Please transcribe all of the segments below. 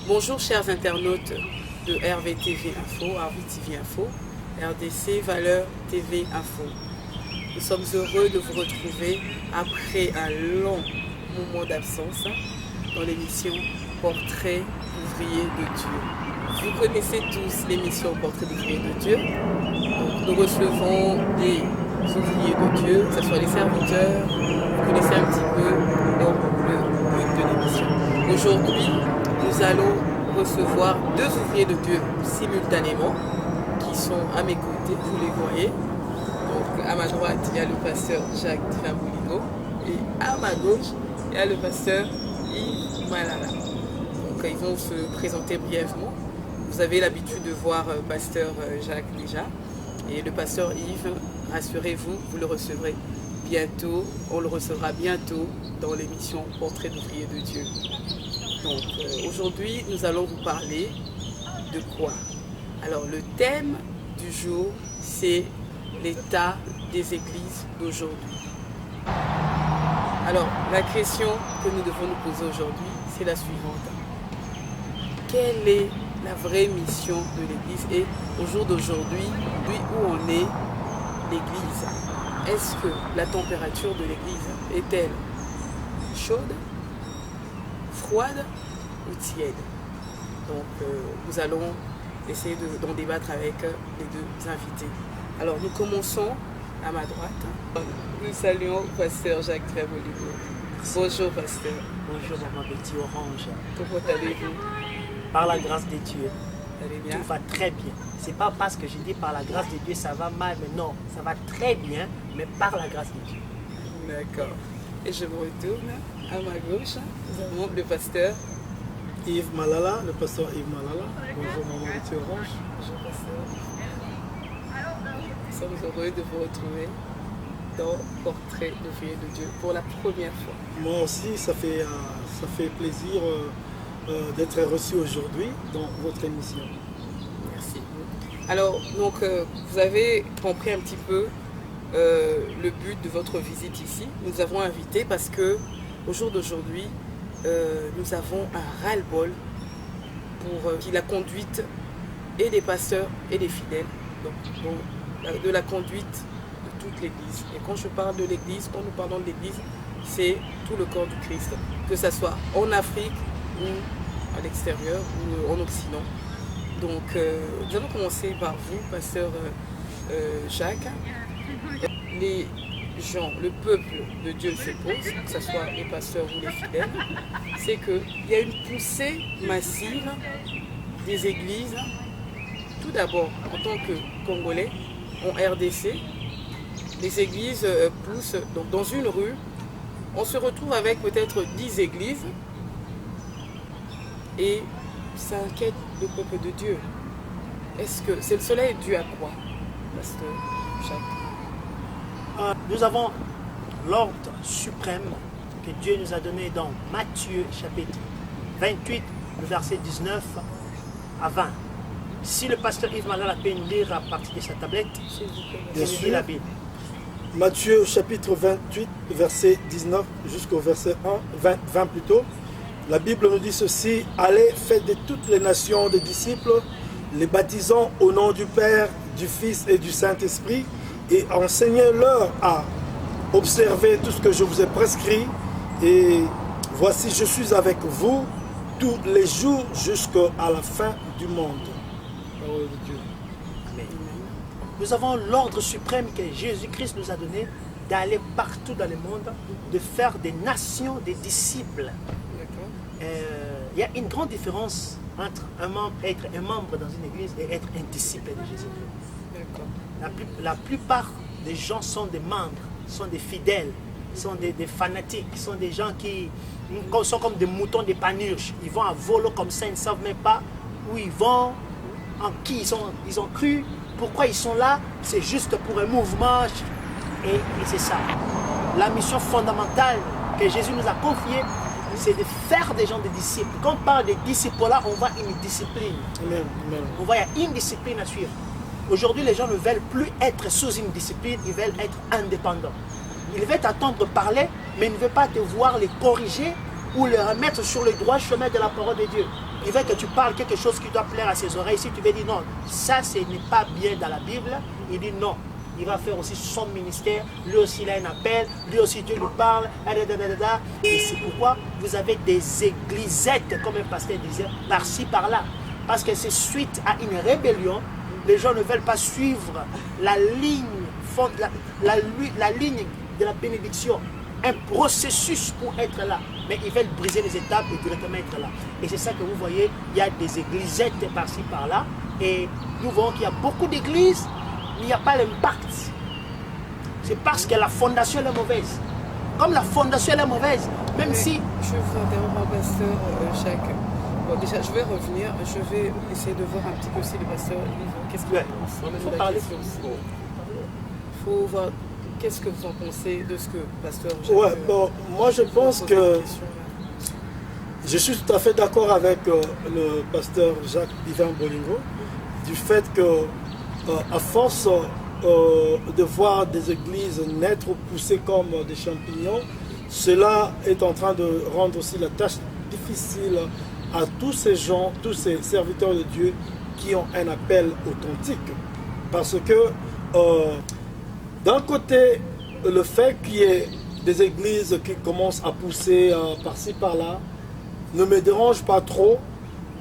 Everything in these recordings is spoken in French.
Bonjour chers internautes de RVTV Info, RVTV Info, RDC Valeurs TV Info. Nous sommes heureux de vous retrouver après un long moment d'absence dans l'émission Portrait d'ouvrier de Dieu. Vous connaissez tous l'émission Portrait d'ouvrier de Dieu. Donc, nous recevons des ouvriers de Dieu, que ce soit les serviteurs, vous connaissez un petit peu le but de l'émission. Aujourd'hui, nous allons recevoir deux ouvriers de Dieu simultanément qui sont à mes côtés, vous les voyez. Donc à ma droite, il y a le pasteur Jacques Tramouligo et à ma gauche, il y a le pasteur Yves Malala. Donc ils vont se présenter brièvement. Vous avez l'habitude de voir pasteur Jacques déjà et le pasteur Yves, rassurez-vous, vous le recevrez bientôt, on le recevra bientôt dans l'émission Portrait d'ouvrier de Dieu. Donc aujourd'hui, nous allons vous parler de quoi? Alors le thème du jour, c'est l'état des églises d'aujourd'hui. Alors la question que nous devons nous poser aujourd'hui, c'est la suivante. Quelle est la vraie mission de l'église et au jour d'aujourd'hui, où en est l'église? Est-ce que la température de l'église est-elle chaude, froide ou tiède? Donc nous allons essayer d'en débattre avec les deux invités. Alors nous commençons à ma droite. Nous saluons pasteur Jacques Tramouligo. Bonjour pasteur. Bonjour maman Betty Orange. Comment allez-vous? Par la grâce de Dieu, Allez bien? tout va très bien. C'est pas parce que je dis par la grâce de Dieu ça va mal, mais non, ça va très bien, mais par la grâce de Dieu. D'accord. Et je me retourne à ma gauche. Nous avons le pasteur. Yves Malala, le pasteur Yves Malala. Bonjour maman Betty Orange. Bonjour pasteur. Nous sommes heureux de vous retrouver dans Portrait d'ouvrier de Dieu pour la première fois. Moi aussi, ça fait plaisir d'être reçu aujourd'hui dans votre émission. Merci. Alors, donc, vous avez compris un petit peu le but de votre visite ici. Nous avons invité parce que au jour d'aujourd'hui, nous avons un ras-le-bol pour la conduite et des pasteurs et des fidèles, donc, de la conduite de toute l'Église. Et quand je parle de l'Église, quand nous parlons de l'Église, c'est tout le corps du Christ, que ce soit en Afrique ou à l'extérieur ou en Occident. Donc, nous allons commencer par vous, pasteur Jacques. Les gens, le peuple de Dieu se pose, que ce soit les pasteurs ou les fidèles, c'est qu'il y a une poussée massive des églises, tout d'abord en tant que Congolais, en RDC, les églises poussent, donc dans une rue, on se retrouve avec peut-être 10 églises et ça inquiète le peuple de Dieu. Est-ce que cela est dû à quoi, pasteur Jacques? Nous avons l'ordre suprême que Dieu nous a donné dans Matthieu chapitre 28, le verset 19 à 20. Si le pasteur Yves Malala peut nous lire à partir de sa tablette, Bien je sûr. lis la Bible. Matthieu chapitre 28, verset 19 jusqu'au verset 20 plutôt. La Bible nous dit ceci: allez, faites de toutes les nations des disciples, les baptisant au nom du Père, du Fils et du Saint-Esprit, et enseignez-leur à observer tout ce que je vous ai prescrit. Et voici, je suis avec vous tous les jours jusqu'à la fin du monde. Parole de Dieu. Amen. Nous avons l'ordre suprême que Jésus-Christ nous a donné d'aller partout dans le monde, de faire des nations des disciples. D'accord. Il y a une grande différence entre être un membre dans une église et être un disciple de Jésus-Christ. D'accord. La plupart des gens sont des membres, sont des fidèles, sont des fanatiques, sont des gens qui sont comme des moutons des panurges. Ils vont à volo comme ça, ils ne savent même pas où ils vont, en qui ils ont cru, pourquoi ils sont là. C'est juste pour un mouvement et c'est ça. La mission fondamentale que Jésus nous a confiée, c'est de faire des gens des disciples. Quand on parle de disciples là, on voit une discipline. Amen. Amen. On voit il y a une discipline à suivre. Aujourd'hui, les gens ne veulent plus être sous une discipline, ils veulent être indépendants. Ils veulent t'entendre parler, mais ils ne veulent pas te voir les corriger ou les remettre sur le droit chemin de la parole de Dieu. il veut que tu parles quelque chose qui doit plaire à ses oreilles. Si tu veux dire non, ça ce n'est pas bien dans la Bible, il dit non. Il va faire aussi son ministère, lui aussi il a un appel, lui aussi Dieu lui parle, et c'est pourquoi vous avez des églisettes, comme un pasteur disait, par-ci, par-là. Parce que c'est suite à une rébellion, les gens ne veulent pas suivre la ligne, la ligne de la bénédiction, un processus pour être là. Mais ils veulent briser les étapes et directement être là. Et c'est ça que vous voyez, il y a des églisettes par-ci, par-là, et nous voyons qu'il y a beaucoup d'églises, il n'y a pas l'impact. C'est parce que la fondation est mauvaise. Comme la fondation est mauvaise, même si... Je vous interromps, pasteur Jacques. Bon, déjà, je vais revenir. Je vais essayer de voir un petit peu si le pasteur qu'est-ce qu'il pense. Il faut parler. Faut voir qu'est-ce que vous en pensez de ce que pasteur Jacques... Ouais, bon, moi je pense que... Je suis tout à fait d'accord avec le pasteur Jacques Divin Bolingo, du fait que à force de voir des églises naître ou pousser comme des champignons, cela est en train de rendre aussi la tâche difficile à tous ces gens, tous ces serviteurs de Dieu qui ont un appel authentique. Parce que d'un côté, le fait qu'il y ait des églises qui commencent à pousser par-ci par-là ne me dérange pas trop,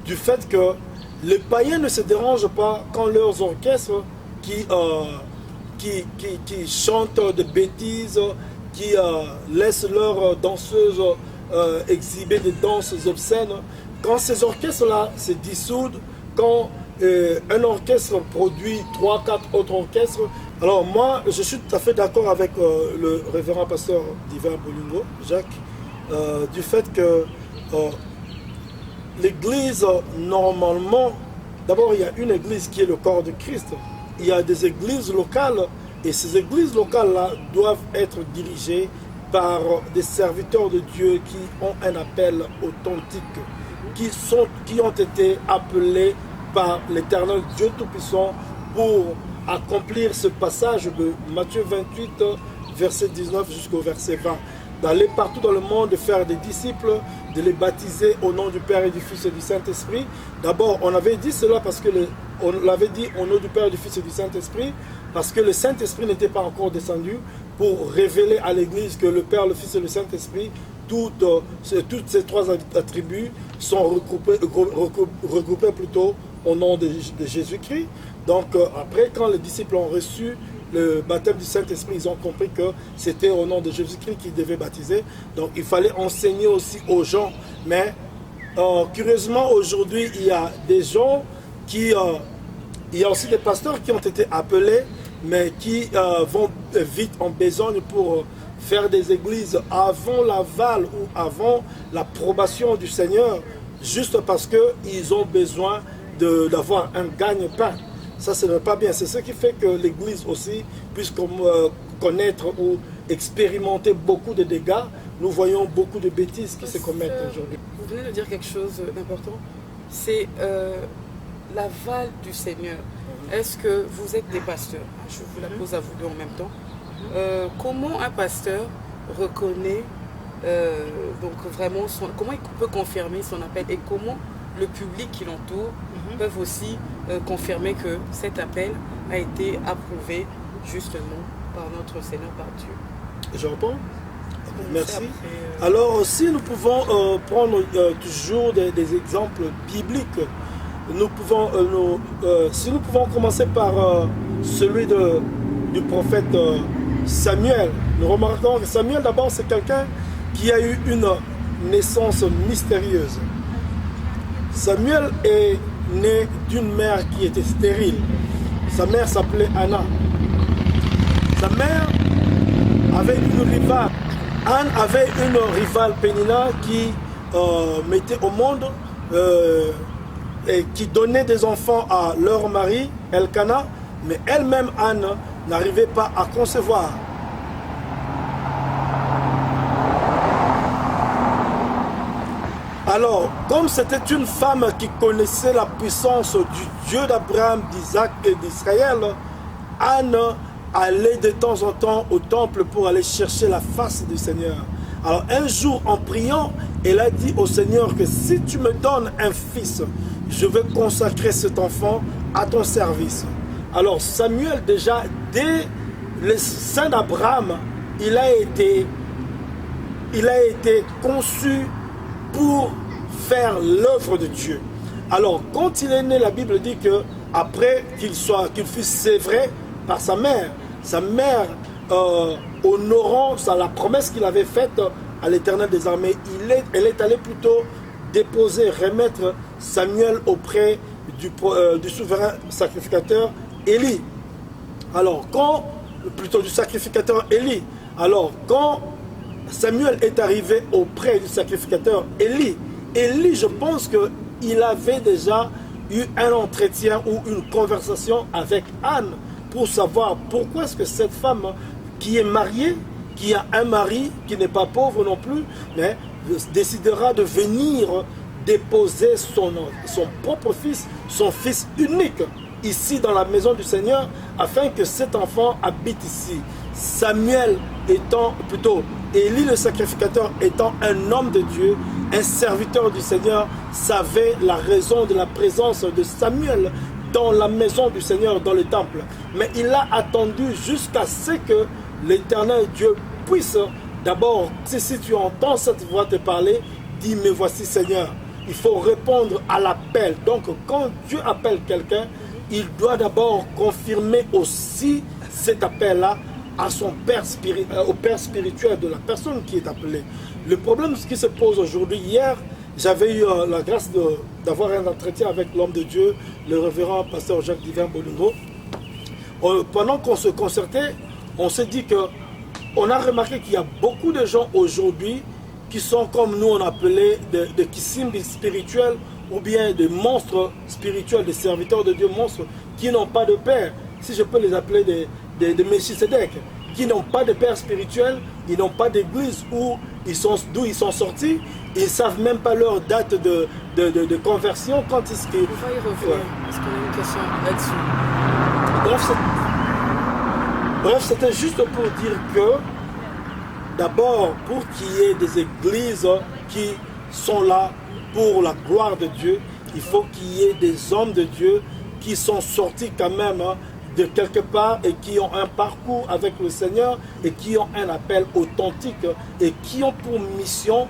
du fait que les païens ne se dérangent pas quand leurs orchestres qui chantent des bêtises, qui laissent leurs danseuses exhiber des danses obscènes. Quand ces orchestres-là se dissoudent, quand un orchestre produit 3-4 autres orchestres, alors moi je suis tout à fait d'accord avec le révérend pasteur Divin Bolingo, Jacques, du fait que l'église, normalement, d'abord il y a une église qui est le corps de Christ. Il y a des églises locales et ces églises locales-là doivent être dirigées par des serviteurs de Dieu qui ont un appel authentique, qui ont été appelés par l'Éternel Dieu Tout-Puissant pour accomplir ce passage de Matthieu 28, verset 19 jusqu'au verset 20. D'aller partout dans le monde, de faire des disciples, de les baptiser au nom du Père et du Fils et du Saint-Esprit. D'abord, on avait dit cela parce que on l'avait dit au nom du Père, du Fils et du Saint-Esprit, parce que le Saint-Esprit n'était pas encore descendu pour révéler à l'Église que le Père, le Fils et le Saint-Esprit, toutes ces trois attributs sont regroupés plutôt au nom de Jésus-Christ. Donc après, quand les disciples ont reçu le baptême du Saint-Esprit, ils ont compris que c'était au nom de Jésus-Christ qu'ils devaient baptiser. Donc il fallait enseigner aussi aux gens. Mais curieusement, aujourd'hui, il y a des gens il y a aussi des pasteurs qui ont été appelés, mais qui vont vite en besogne pour faire des églises avant l'aval ou avant l'approbation du Seigneur, juste parce qu'ils ont besoin d'avoir un gagne-pain. Ça, ce n'est pas bien. C'est ce qui fait que l'Église aussi puisse connaître ou expérimenter beaucoup de dégâts. Nous voyons beaucoup de bêtises qui se commettent aujourd'hui. Vous venez de dire quelque chose d'important. C'est l'aval du Seigneur. Est-ce que vous êtes des pasteurs? Je vous la pose à vous deux en même temps. Comment un pasteur reconnaît donc vraiment comment il peut confirmer son appel et comment le public qui l'entoure peuvent aussi confirmer que cet appel a été approuvé justement par notre Seigneur, par Dieu. Je réponds? Merci. Alors, si nous pouvons prendre toujours des exemples bibliques, nous pouvons, si nous pouvons commencer par celui du prophète Samuel, nous remarquons que Samuel d'abord c'est quelqu'un qui a eu une naissance mystérieuse. Samuel est né d'une mère qui était stérile. Sa mère s'appelait Anna. Sa mère avait une rivale. Anne avait une rivale, Pénina, qui mettait au monde et qui donnait des enfants à leur mari, Elkana, mais elle-même, Anne, n'arrivait pas à concevoir. Alors, comme c'était une femme qui connaissait la puissance du Dieu d'Abraham, d'Isaac et d'Israël, Anne allait de temps en temps au temple pour aller chercher la face du Seigneur. Alors un jour en priant, elle a dit au Seigneur que si tu me donnes un fils, je vais consacrer cet enfant à ton service. Alors Samuel, déjà dès le sein d'Abraham, il a été conçu pour faire l'œuvre de Dieu. Alors quand il est né, la Bible dit que après qu'il fût sévré par sa mère honorant la promesse qu'il avait faite à l'Éternel des armées, elle est allée plutôt déposer, remettre Samuel auprès du souverain sacrificateur Élie. Alors du sacrificateur Élie. Alors quand Samuel est arrivé auprès du sacrificateur Élie, je pense qu'il avait déjà eu un entretien ou une conversation avec Anne pour savoir pourquoi est-ce que cette femme qui est mariée, qui a un mari, qui n'est pas pauvre non plus, mais décidera de venir déposer son propre fils, son fils unique, ici dans la maison du Seigneur, afin que cet enfant habite ici. Élie le sacrificateur étant un homme de Dieu, un serviteur du Seigneur, savait la raison de la présence de Samuel dans la maison du Seigneur, dans le temple. Mais il a attendu jusqu'à ce que l'Éternel Dieu puisse d'abord, si tu entends cette voix te parler, dis me voici Seigneur. Il faut répondre à l'appel. Donc quand Dieu appelle quelqu'un, il doit d'abord confirmer aussi cet appel-là au père spirituel de la personne qui est appelée. Le problème, ce qui se pose aujourd'hui, hier, j'avais eu la grâce d'avoir un entretien avec l'homme de Dieu, le révérend pasteur Jacques Divin Bolingo. Pendant qu'on se concertait, on s'est dit on a remarqué qu'il y a beaucoup de gens aujourd'hui qui sont comme nous on appelait des kissimbi spirituels ou bien des monstres spirituels, des serviteurs de Dieu monstres qui n'ont pas de père, si je peux les appeler des Melchisedec, qui n'ont pas de père spirituel, ils n'ont pas d'église d'où ils sont sortis, ils ne savent même pas leur date de conversion. Quand est-ce qu'ils... On va y revenir, parce qu'on a une question là-dessus. Bref, c'était juste pour dire que d'abord, pour qu'il y ait des églises qui sont là pour la gloire de Dieu, il faut qu'il y ait des hommes de Dieu qui sont sortis quand même de quelque part et qui ont un parcours avec le Seigneur et qui ont un appel authentique et qui ont pour mission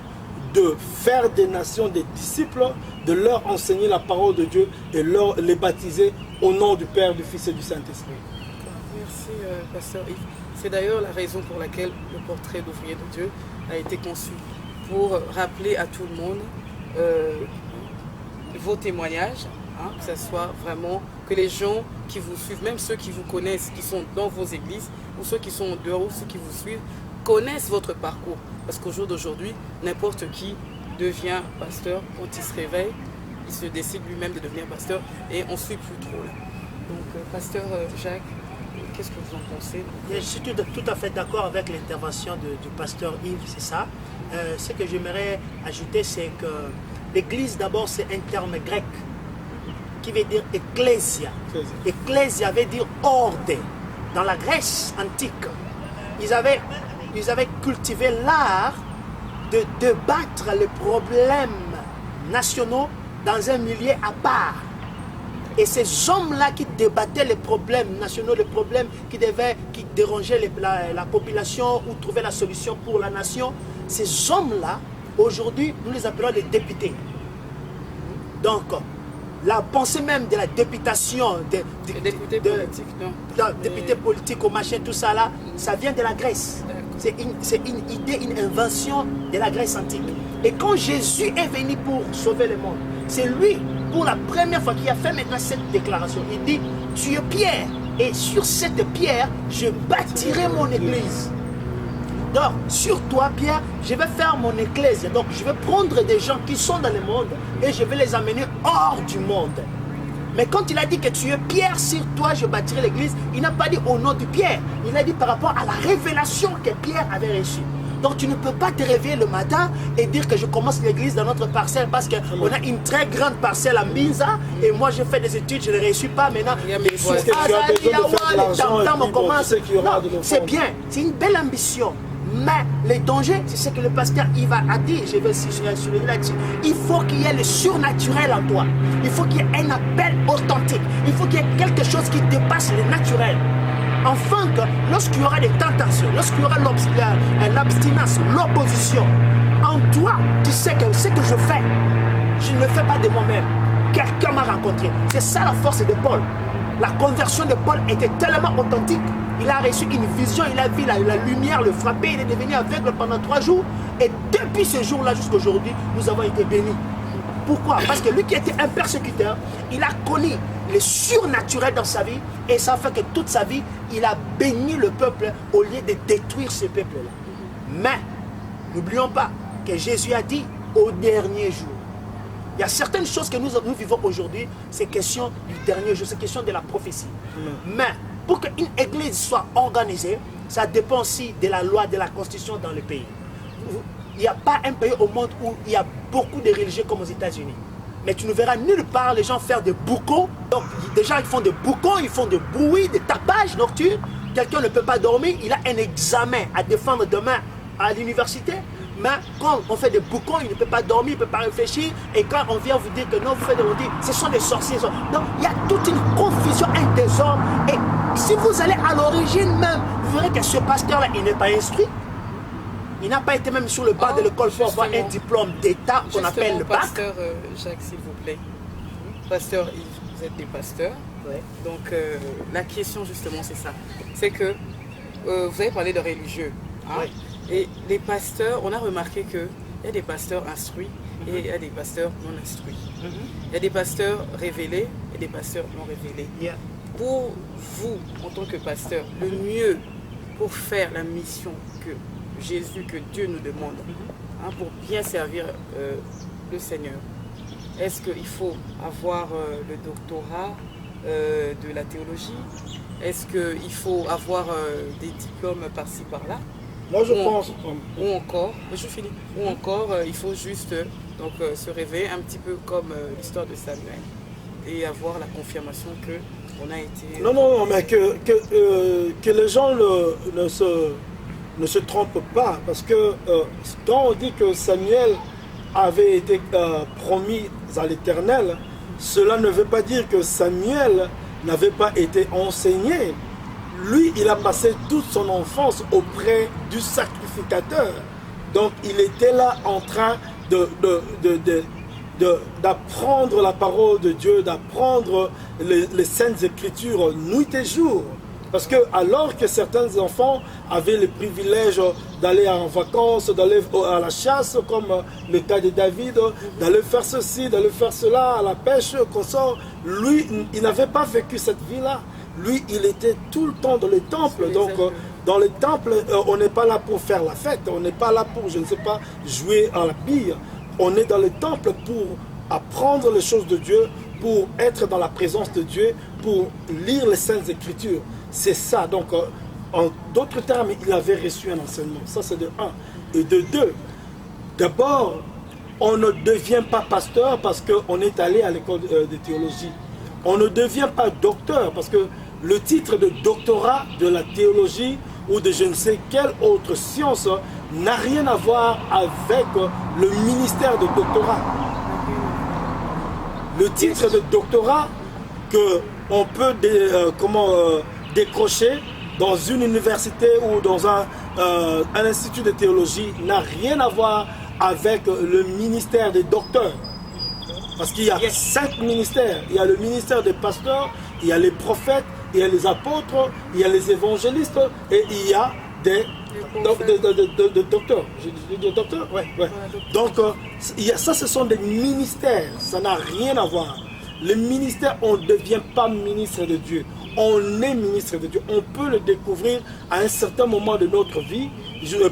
de faire des nations des disciples, de leur enseigner la parole de Dieu et les baptiser au nom du Père, du Fils et du Saint-Esprit. Merci, pasteur Yves. C'est d'ailleurs la raison pour laquelle le portrait d'ouvrier de Dieu a été conçu, pour rappeler à tout le monde vos témoignages, que ce soit vraiment que les gens qui vous suivent, même ceux qui vous connaissent, qui sont dans vos églises, ou ceux qui sont en dehors, ou ceux qui vous suivent, connaissent votre parcours. Parce qu'au jour d'aujourd'hui, n'importe qui devient pasteur quand il se réveille, il se décide lui-même de devenir pasteur et on ne suit plus trop. Donc, pasteur Jacques, qu'est-ce que vous en pensez? Je suis tout à fait d'accord avec l'intervention du pasteur Yves, c'est ça. Ce que j'aimerais ajouter, c'est que l'église, d'abord, c'est un terme grec qui veut dire ecclésia. Ecclésia veut dire ordre. Dans la Grèce antique, ils avaient cultivé l'art de débattre les problèmes nationaux dans un milieu à part. Et ces hommes-là qui débattaient les problèmes nationaux, les problèmes qui dérangeaient la population ou trouver la solution pour la nation, ces hommes-là, aujourd'hui, nous les appelons les députés. Donc, la pensée même de la députation, députés politiques, non? Députés politiques au machin, tout ça là, ça vient de la Grèce. C'est une idée, une invention de la Grèce antique. Et quand Jésus est venu pour sauver le monde, c'est lui, pour la première fois, qui a fait maintenant cette déclaration. Il dit, tu es Pierre, et sur cette pierre, je bâtirai mon église. Donc, sur toi, Pierre, je vais faire mon église. Donc, je vais prendre des gens qui sont dans le monde et je vais les amener hors du monde. Mais quand il a dit que tu es Pierre, sur toi, je bâtirai l'église, il n'a pas dit au nom de Pierre. Il a dit par rapport à la révélation que Pierre avait reçue. Donc, tu ne peux pas te réveiller le matin et dire que je commence l'église dans notre parcelle parce qu'on a une très grande parcelle à Minza et moi, je fais des études, je ne réussis pas maintenant. C'est bien, c'est une belle ambition. Mais les dangers, c'est ce que le pasteur Yves a dit, je vais souligner là-dessus. Il faut qu'il y ait le surnaturel en toi. Il faut qu'il y ait un appel authentique. Il faut qu'il y ait quelque chose qui dépasse le naturel. Enfin, que lorsqu'il y aura des tentations, lorsqu'il y aura l'abstinence, l'opposition, en toi, tu sais que ce que je fais, je ne le fais pas de moi-même. Quelqu'un m'a rencontré. C'est ça la force de Paul. La conversion de Paul était tellement authentique. Il a reçu une vision, il a vu la lumière le frapper, il est devenu aveugle pendant 3 jours. Et depuis ce jour-là jusqu'à aujourd'hui, nous avons été bénis. Pourquoi? Parce que lui qui était un persécuteur, il a connu le surnaturel dans sa vie. Et ça fait que toute sa vie, il a béni le peuple au lieu de détruire ce peuple-là. Mais, n'oublions pas que Jésus a dit au dernier jour. Il y a certaines choses que nous vivons aujourd'hui, c'est question du dernier jour, c'est question de la prophétie. Mais pour qu'une église soit organisée, ça dépend aussi de la loi, de la constitution dans le pays. Il n'y a pas un pays au monde où il y a beaucoup de religieux comme aux États-Unis. Mais tu ne verras nulle part les gens faire des boucons. Donc déjà ils font des boucons, ils font des bruits, des tapages nocturnes. Quelqu'un ne peut pas dormir, il a un examen à défendre demain à l'université. Mais quand on fait des boucons, il ne peut pas dormir, il ne peut pas réfléchir. Et quand on vient vous dire que non, vous faites des boucons, ce sont des sorciers. Donc il y a toute une confusion, un désordre. Et si vous allez à l'origine même, vous verrez que ce pasteur-là, il n'est pas instruit. Il n'a pas été même sur le banc de l'école pour avoir un diplôme d'État qu'on appelle le bac. Pasteur Jacques, s'il vous plaît. Pasteur Yves, vous êtes des pasteurs. Ouais. Donc la question justement c'est ça. C'est que vous avez parlé de religieux. Hein? Ouais. Et les pasteurs, on a remarqué qu'il y a des pasteurs instruits et il y a des pasteurs non instruits. Il y a des pasteurs révélés et des pasteurs non révélés. Yeah. Pour vous, en tant que pasteur, le mieux pour faire la mission que Jésus, que Dieu nous demande, hein, pour bien servir le Seigneur, est-ce qu'il faut avoir le doctorat de la théologie? Est-ce qu'il faut avoir des diplômes par-ci, par-là? Moi, je pense. Ou encore, je finis. Ou encore, il faut juste se réveiller un petit peu comme l'histoire de Samuel et avoir la confirmation que on a été. Non, mais que les gens ne se trompent pas, parce que quand on dit que Samuel avait été promis à l'Éternel, cela ne veut pas dire que Samuel n'avait pas été enseigné. Lui, il a passé toute son enfance auprès du sacrificateur. Donc, il était là en train d'apprendre la parole de Dieu, d'apprendre les Saintes Écritures nuit et jour. Parce que alors que certains enfants avaient le privilège d'aller en vacances, d'aller à la chasse, comme le cas de David, d'aller faire ceci, d'aller faire cela, à la pêche, qu'on sort, lui, il n'avait pas vécu cette vie-là. Lui, il était tout le temps dans les temples. Donc, dans les temples, on n'est pas là pour faire la fête. On n'est pas là pour, je ne sais pas, jouer à la bille. On est dans les temples pour apprendre les choses de Dieu, pour être dans la présence de Dieu, pour lire les Saintes Écritures. C'est ça. Donc, en d'autres termes, il avait reçu un enseignement. Ça, c'est de 1. Et de 2, d'abord, on ne devient pas pasteur parce qu'on est allé à l'école de théologie. On ne devient pas docteur parce que le titre de doctorat de la théologie ou de je ne sais quelle autre science n'a rien à voir avec le ministère de doctorat. Le titre de doctorat qu'on peut décrocher dans une université ou dans un institut de théologie n'a rien à voir avec le ministère des docteurs. Parce qu'il y a 5 ministères. Il y a le ministère des pasteurs, il y a les prophètes, il y a les apôtres, il y a les évangélistes et il y a des docteurs. J'ai dit docteurs? Ouais. Donc, ça, ce sont des ministères. Ça n'a rien à voir. Les ministères, on ne devient pas ministre de Dieu. On est ministre de Dieu. On peut le découvrir à un certain moment de notre vie,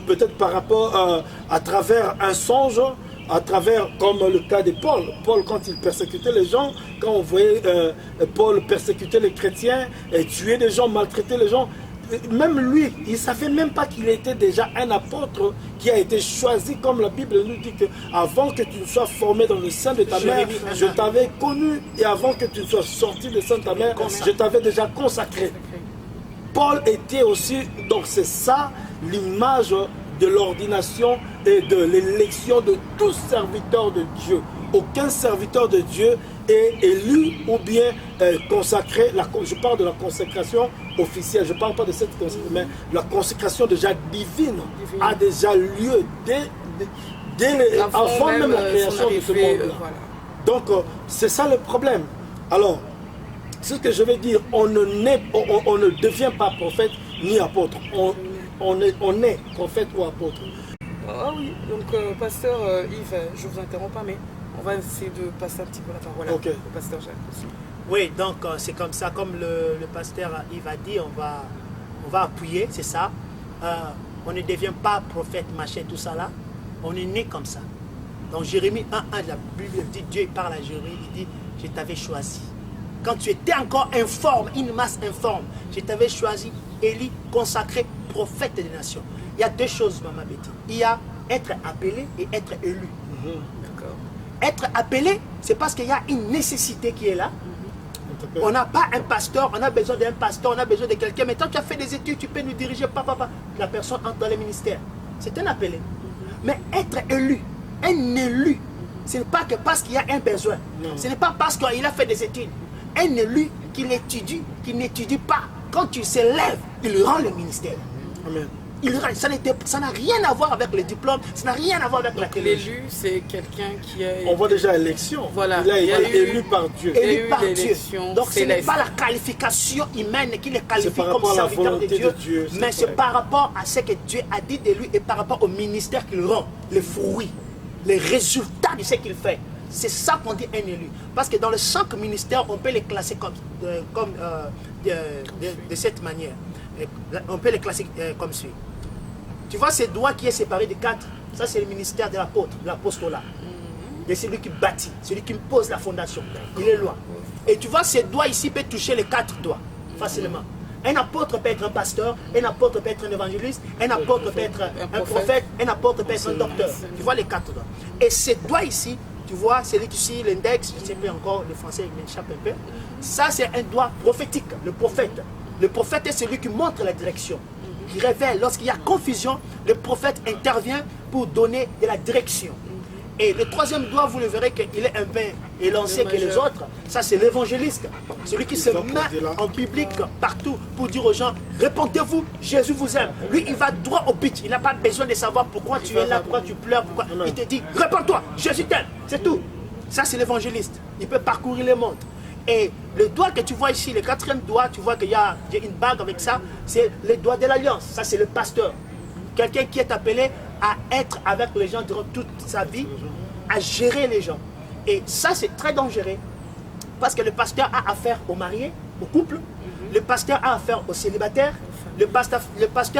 peut-être par rapport à travers un songe, à travers, comme le cas de Paul. Paul, quand il persécutait les gens, quand on voyait Paul persécuter les chrétiens, et tuer des gens, maltraiter les gens, même lui, il ne savait même pas qu'il était déjà un apôtre qui a été choisi, comme la Bible nous dit qu'avant que tu ne sois formé dans le sein de ta mère, je t'avais connu, et avant que tu ne sois sorti du sein de ta mère, je t'avais déjà consacré. Paul était aussi, donc c'est ça l'image de l'ordination et de l'élection de tout serviteur de Dieu. Aucun serviteur de Dieu est élu ou bien consacré. Je parle de la consécration officielle, je ne parle pas de cette consécration, mais la consécration déjà divine a déjà lieu avant même la création de ce monde-là. Voilà. Donc, c'est ça le problème. Alors, ce que je vais dire, on ne devient pas prophète ni apôtre. On est prophète ou apôtre. Ah oui, donc pasteur Yves, je ne vous interromps pas, mais on va essayer de passer un petit peu la parole au pasteur Jacques aussi. Oui, donc c'est comme ça, comme le pasteur Yves a dit, on va appuyer, c'est ça. On ne devient pas prophète, machin, tout ça là. On est né comme ça. Dans Jérémie 1:1 de la Bible, dit, Dieu parle à Jérémie, il dit, je t'avais choisi. Quand tu étais encore informe, une masse informe, je t'avais choisi, élu, consacré, prophète des nations. Il y a deux choses, Maman Betty. Il y a être appelé et être élu. D'accord. Être appelé, c'est parce qu'il y a une nécessité qui est là. On n'a pas un pasteur, on a besoin d'un pasteur, on a besoin de quelqu'un. Mais quand tu as fait des études, tu peux nous diriger, papa. La personne entre dans les ministères. C'est un appelé. Mais être élu, un élu, ce n'est pas que parce qu'il y a un besoin. Non. Ce n'est pas parce qu'il a fait des études. Un élu qui n'étudie pas, quand tu se lèves, il rend le ministère. Amen. Ça n'a rien à voir avec le diplôme, ça n'a rien à voir avec la théologie. L'élu, c'est quelqu'un qui a... On voit déjà l'élection. Voilà. Il a été élu par Dieu. Élu par Dieu. Donc ce n'est pas la qualification humaine qui le qualifie comme serviteur de Dieu, mais c'est par rapport à ce que Dieu a dit de lui et par rapport au ministère qu'il rend, les fruits, les résultats de ce qu'il fait. C'est ça qu'on dit un élu. Parce que dans les 5 ministères, on peut les classer de cette manière. On peut les classer comme suit. Tu vois ces doigts qui est séparé de 4, ça c'est le ministère de l'apôtre, de l'apostolat. C'est celui qui bâtit, celui qui pose la fondation. Il est loin. Et tu vois ces doigts ici peuvent toucher les 4 doigts facilement. Un apôtre peut être un pasteur, un apôtre peut être un évangéliste, un apôtre peut être un prophète, un apôtre peut être un docteur. Tu vois les 4 doigts. Et ces doigts ici, tu vois, celui qui suit l'index, je ne sais pas encore, le français m'échappe un peu. Ça c'est un doigt prophétique, le prophète. Le prophète est celui qui montre la direction, qui révèle. Lorsqu'il y a confusion, le prophète intervient pour donner de la direction. Et le 3e doigt, vous le verrez qu'il est un peu élancé que les autres. Ça, c'est l'évangéliste. Celui qui se met en public partout pour dire aux gens, répondez-vous, Jésus vous aime. Lui, il va droit au but. Il n'a pas besoin de savoir pourquoi tu es là, pourquoi tu pleures. Pourquoi. Il te dit, réponds-toi, Jésus t'aime. C'est tout. Ça, c'est l'évangéliste. Il peut parcourir le monde. Et le doigt que tu vois ici, le 4e doigt, tu vois qu'il y a une bague avec ça, c'est le doigt de l'alliance. Ça, c'est le pasteur. Quelqu'un qui est appelé à être avec les gens durant toute sa vie, à gérer les gens. Et ça, c'est très dangereux. Parce que le pasteur a affaire aux mariés, aux couples. Le pasteur a affaire aux célibataires. Le pasteur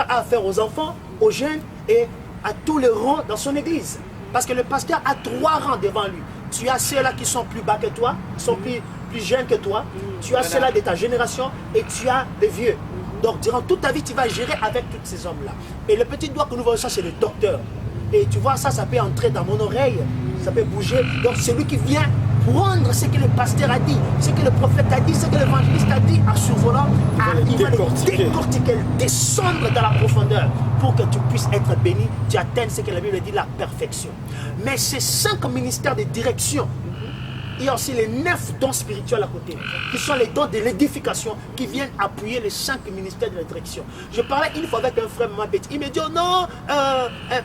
a affaire aux enfants, aux jeunes et à tous les rangs dans son église. Parce que le pasteur a 3 rangs devant lui. Tu as ceux-là qui sont plus bas que toi, qui sont plus jeunes que toi. Tu as ceux-là de ta génération et tu as les vieux. Donc, durant toute ta vie, tu vas gérer avec tous ces hommes-là. Et le petit doigt que nous voyons, ça, c'est le docteur. Et tu vois, ça peut entrer dans mon oreille, ça peut bouger. Donc, celui qui vient prendre ce que le pasteur a dit, ce que le prophète a dit, ce que l'évangéliste a dit, en survolant, il va le décortiquer, descendre dans la profondeur pour que tu puisses être béni, tu atteignes ce que la Bible dit, la perfection. Mais ces 5 ministères de direction, il y a aussi les 9 dons spirituels à côté, qui sont les dons de l'édification, qui viennent appuyer les 5 ministères de la direction. Je parlais une fois avec un frère, Maman Betty, il me dit, oh non,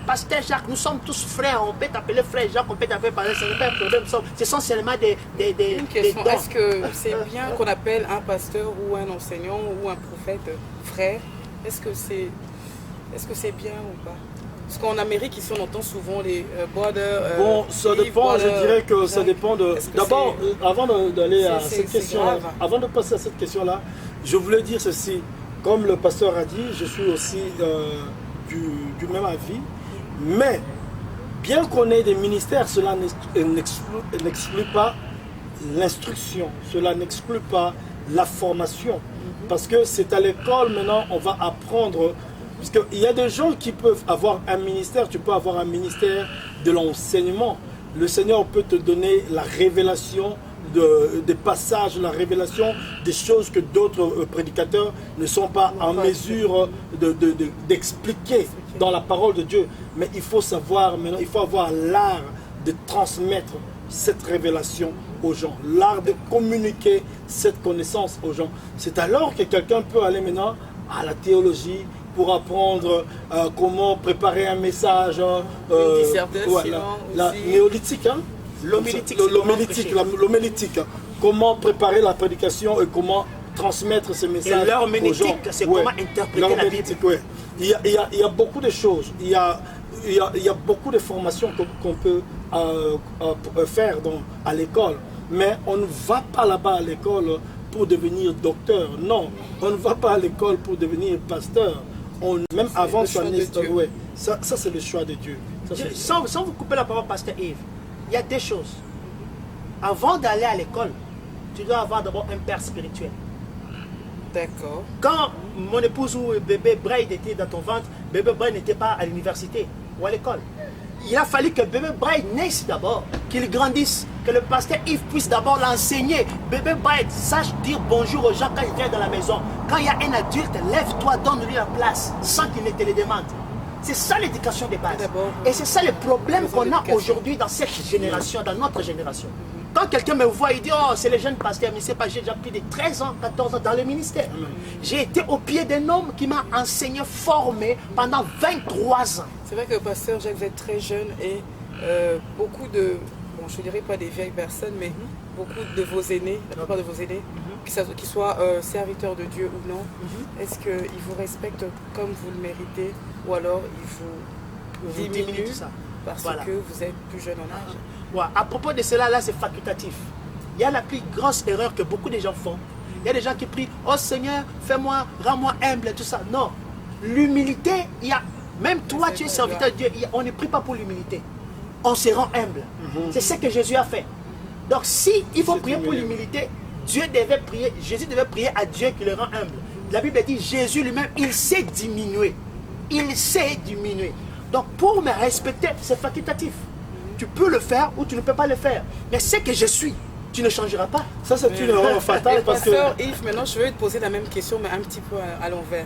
pasteur Jacques, nous sommes tous frères, on peut t'appeler frère Jacques, on peut t'appeler pasteur, ce n'est pas un problème, ce sont seulement des Une question, est-ce que c'est bien qu'on appelle un pasteur ou un enseignant ou un prophète frère? Est-ce que c'est bien ou pas? Parce qu'en Amérique, ici, on entend souvent les border. Bon, ça dépend, je dirais que ça dépend de... D'abord, avant d'aller à cette question-là, avant de passer à cette question-là, je voulais dire ceci. Comme le pasteur a dit, je suis aussi du même avis. Mais, bien qu'on ait des ministères, cela n'exclut pas l'instruction. Cela n'exclut pas la formation. Parce que c'est à l'école, maintenant, on va apprendre... Parce qu'il y a des gens qui peuvent avoir un ministère, tu peux avoir un ministère de l'enseignement. Le Seigneur peut te donner la révélation des passages, la révélation, des choses que d'autres prédicateurs ne sont pas en mesure d'expliquer dans la parole de Dieu. Mais il faut savoir maintenant, il faut avoir l'art de transmettre cette révélation aux gens, l'art de communiquer cette connaissance aux gens. C'est alors que quelqu'un peut aller maintenant à la théologie pour apprendre comment préparer un message. La néolithique, hein? L'homélétique, comment préparer la prédication et comment transmettre ce message. Et l'homélétique, c'est comment interpréter la Bible. Ouais. Il y a beaucoup de choses, il y a beaucoup de formations qu'on peut faire à l'école, mais on ne va pas là-bas à l'école pour devenir docteur. Non, on ne va pas à l'école pour devenir pasteur. Même avant son histoire, ça c'est le choix de Dieu. Sans vous couper la parole, pasteur Yves, il y a des choses. Avant d'aller à l'école, tu dois avoir d'abord un père spirituel. D'accord. Quand mon épouse ou bébé Braille était dans ton ventre, bébé Braille n'était pas à l'université ou à l'école. Il a fallu que bébé Braille naisse d'abord, qu'il grandisse, que le pasteur Yves puisse d'abord l'enseigner. Bébé Braille sache dire bonjour aux gens quand il vient dans la maison. Quand il y a un adulte, lève-toi, donne-lui la place sans qu'il ne te le demande. C'est ça l'éducation de base. Et c'est ça le problème qu'on a aujourd'hui dans cette génération, dans notre génération. Quand quelqu'un me voit, il dit « Oh, c'est le jeune pasteur, mais c'est pas, j'ai déjà plus de 13 ans, 14 ans dans le ministère. » J'ai été au pied d'un homme qui m'a enseigné, formé pendant 23 ans. C'est vrai que pasteur Jacques, vous êtes très jeune et beaucoup de, bon, je ne dirais pas des vieilles personnes, mais beaucoup de vos aînés, la plupart de vos aînés, qu'ils soient serviteurs de Dieu ou non, est-ce qu'ils vous respectent comme vous le méritez ou alors ils vous diminuent parce que vous êtes plus jeune en âge? Ouais. À propos de cela, là, c'est facultatif. Il y a la plus grosse erreur que beaucoup de gens font. Il y a des gens qui prient « Oh Seigneur, fais-moi, rends-moi humble » et tout ça. Non. L'humilité, il y a... Même toi, tu es serviteur de Dieu, on ne prie pas pour l'humilité. On se rend humble. C'est ce que Jésus a fait. Donc, si il faut prier pour l'humilité, Jésus devait prier à Dieu qui le rend humble. La Bible dit Jésus lui-même, il sait diminuer. Il sait diminuer. Donc, pour me respecter, c'est facultatif. Tu peux le faire ou tu ne peux pas le faire. Mais ce que je suis, tu ne changeras pas. Ça, c'est une erreur fatale parce que... Pasteur Yves, maintenant, je vais te poser la même question, mais un petit peu à l'envers.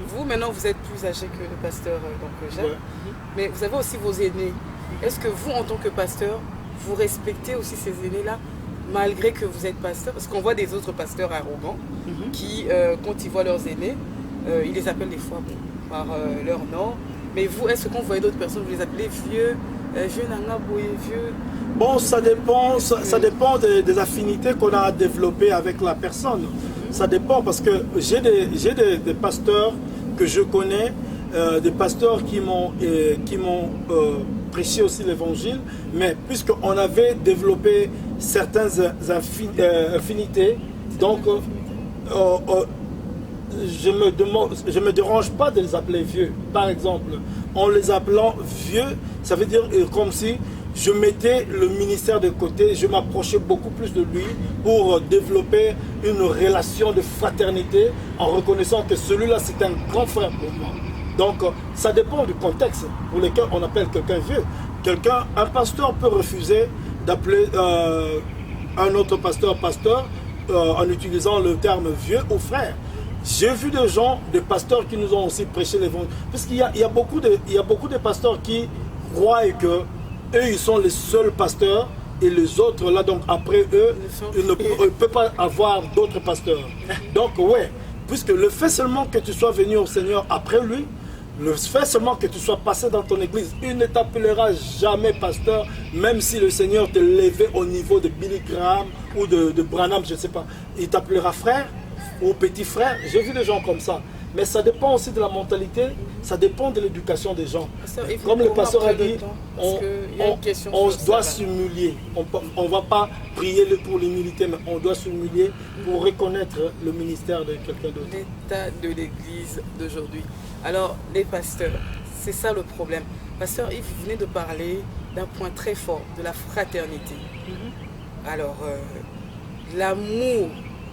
Vous, maintenant, vous êtes plus âgé que le pasteur Jacques, mais vous avez aussi vos aînés. Est-ce que vous, en tant que pasteur, vous respectez aussi ces aînés-là, malgré que vous êtes pasteur? Parce qu'on voit des autres pasteurs arrogants qui, quand ils voient leurs aînés, ils les appellent des fois par leur nom. Mais vous, est-ce qu'on voit d'autres personnes, vous les appelez vieux, vieux Nangaboué, vieux? Bon, ça dépend des affinités qu'on a développées avec la personne. Ça dépend parce que j'ai des pasteurs que je connais, des pasteurs qui m'ont prêché aussi l'évangile, mais puisqu'on avait développé certaines affinités, donc je me dérange pas de les appeler vieux. Par exemple, en les appelant vieux, ça veut dire comme si je mettais le ministère de côté, je m'approchais beaucoup plus de lui pour développer une relation de fraternité en reconnaissant que celui-là c'est un grand frère pour moi. Donc ça dépend du contexte pour lequel on appelle quelqu'un vieux. Un pasteur peut refuser d'appeler un autre pasteur en utilisant le terme vieux ou frère. J'ai vu des pasteurs qui nous ont aussi prêché l'évangile. Parce qu'il y a beaucoup de pasteurs qui croient que eux, ils sont les seuls pasteurs et les autres, là, donc après eux, ils ne peuvent pas avoir d'autres pasteurs. Donc, ouais, puisque le fait seulement que tu sois venu au Seigneur après lui, le fait seulement que tu sois passé dans ton église, il ne t'appellera jamais pasteur, même si le Seigneur te levait au niveau de Billy Graham ou de Branham, je ne sais pas. Il t'appellera frère ou petit frère. J'ai vu des gens comme ça. Mais ça dépend aussi de la mentalité, ça dépend de l'éducation des gens. Comme le pasteur a dit, on doit s'humilier. On ne va pas prier pour l'humilité, mais on doit s'humilier pour reconnaître le ministère de quelqu'un d'autre. L'état de l'église d'aujourd'hui. Alors, les pasteurs, c'est ça le problème. Pasteur Yves, vous venez de parler d'un point très fort, de la fraternité. Alors, l'amour,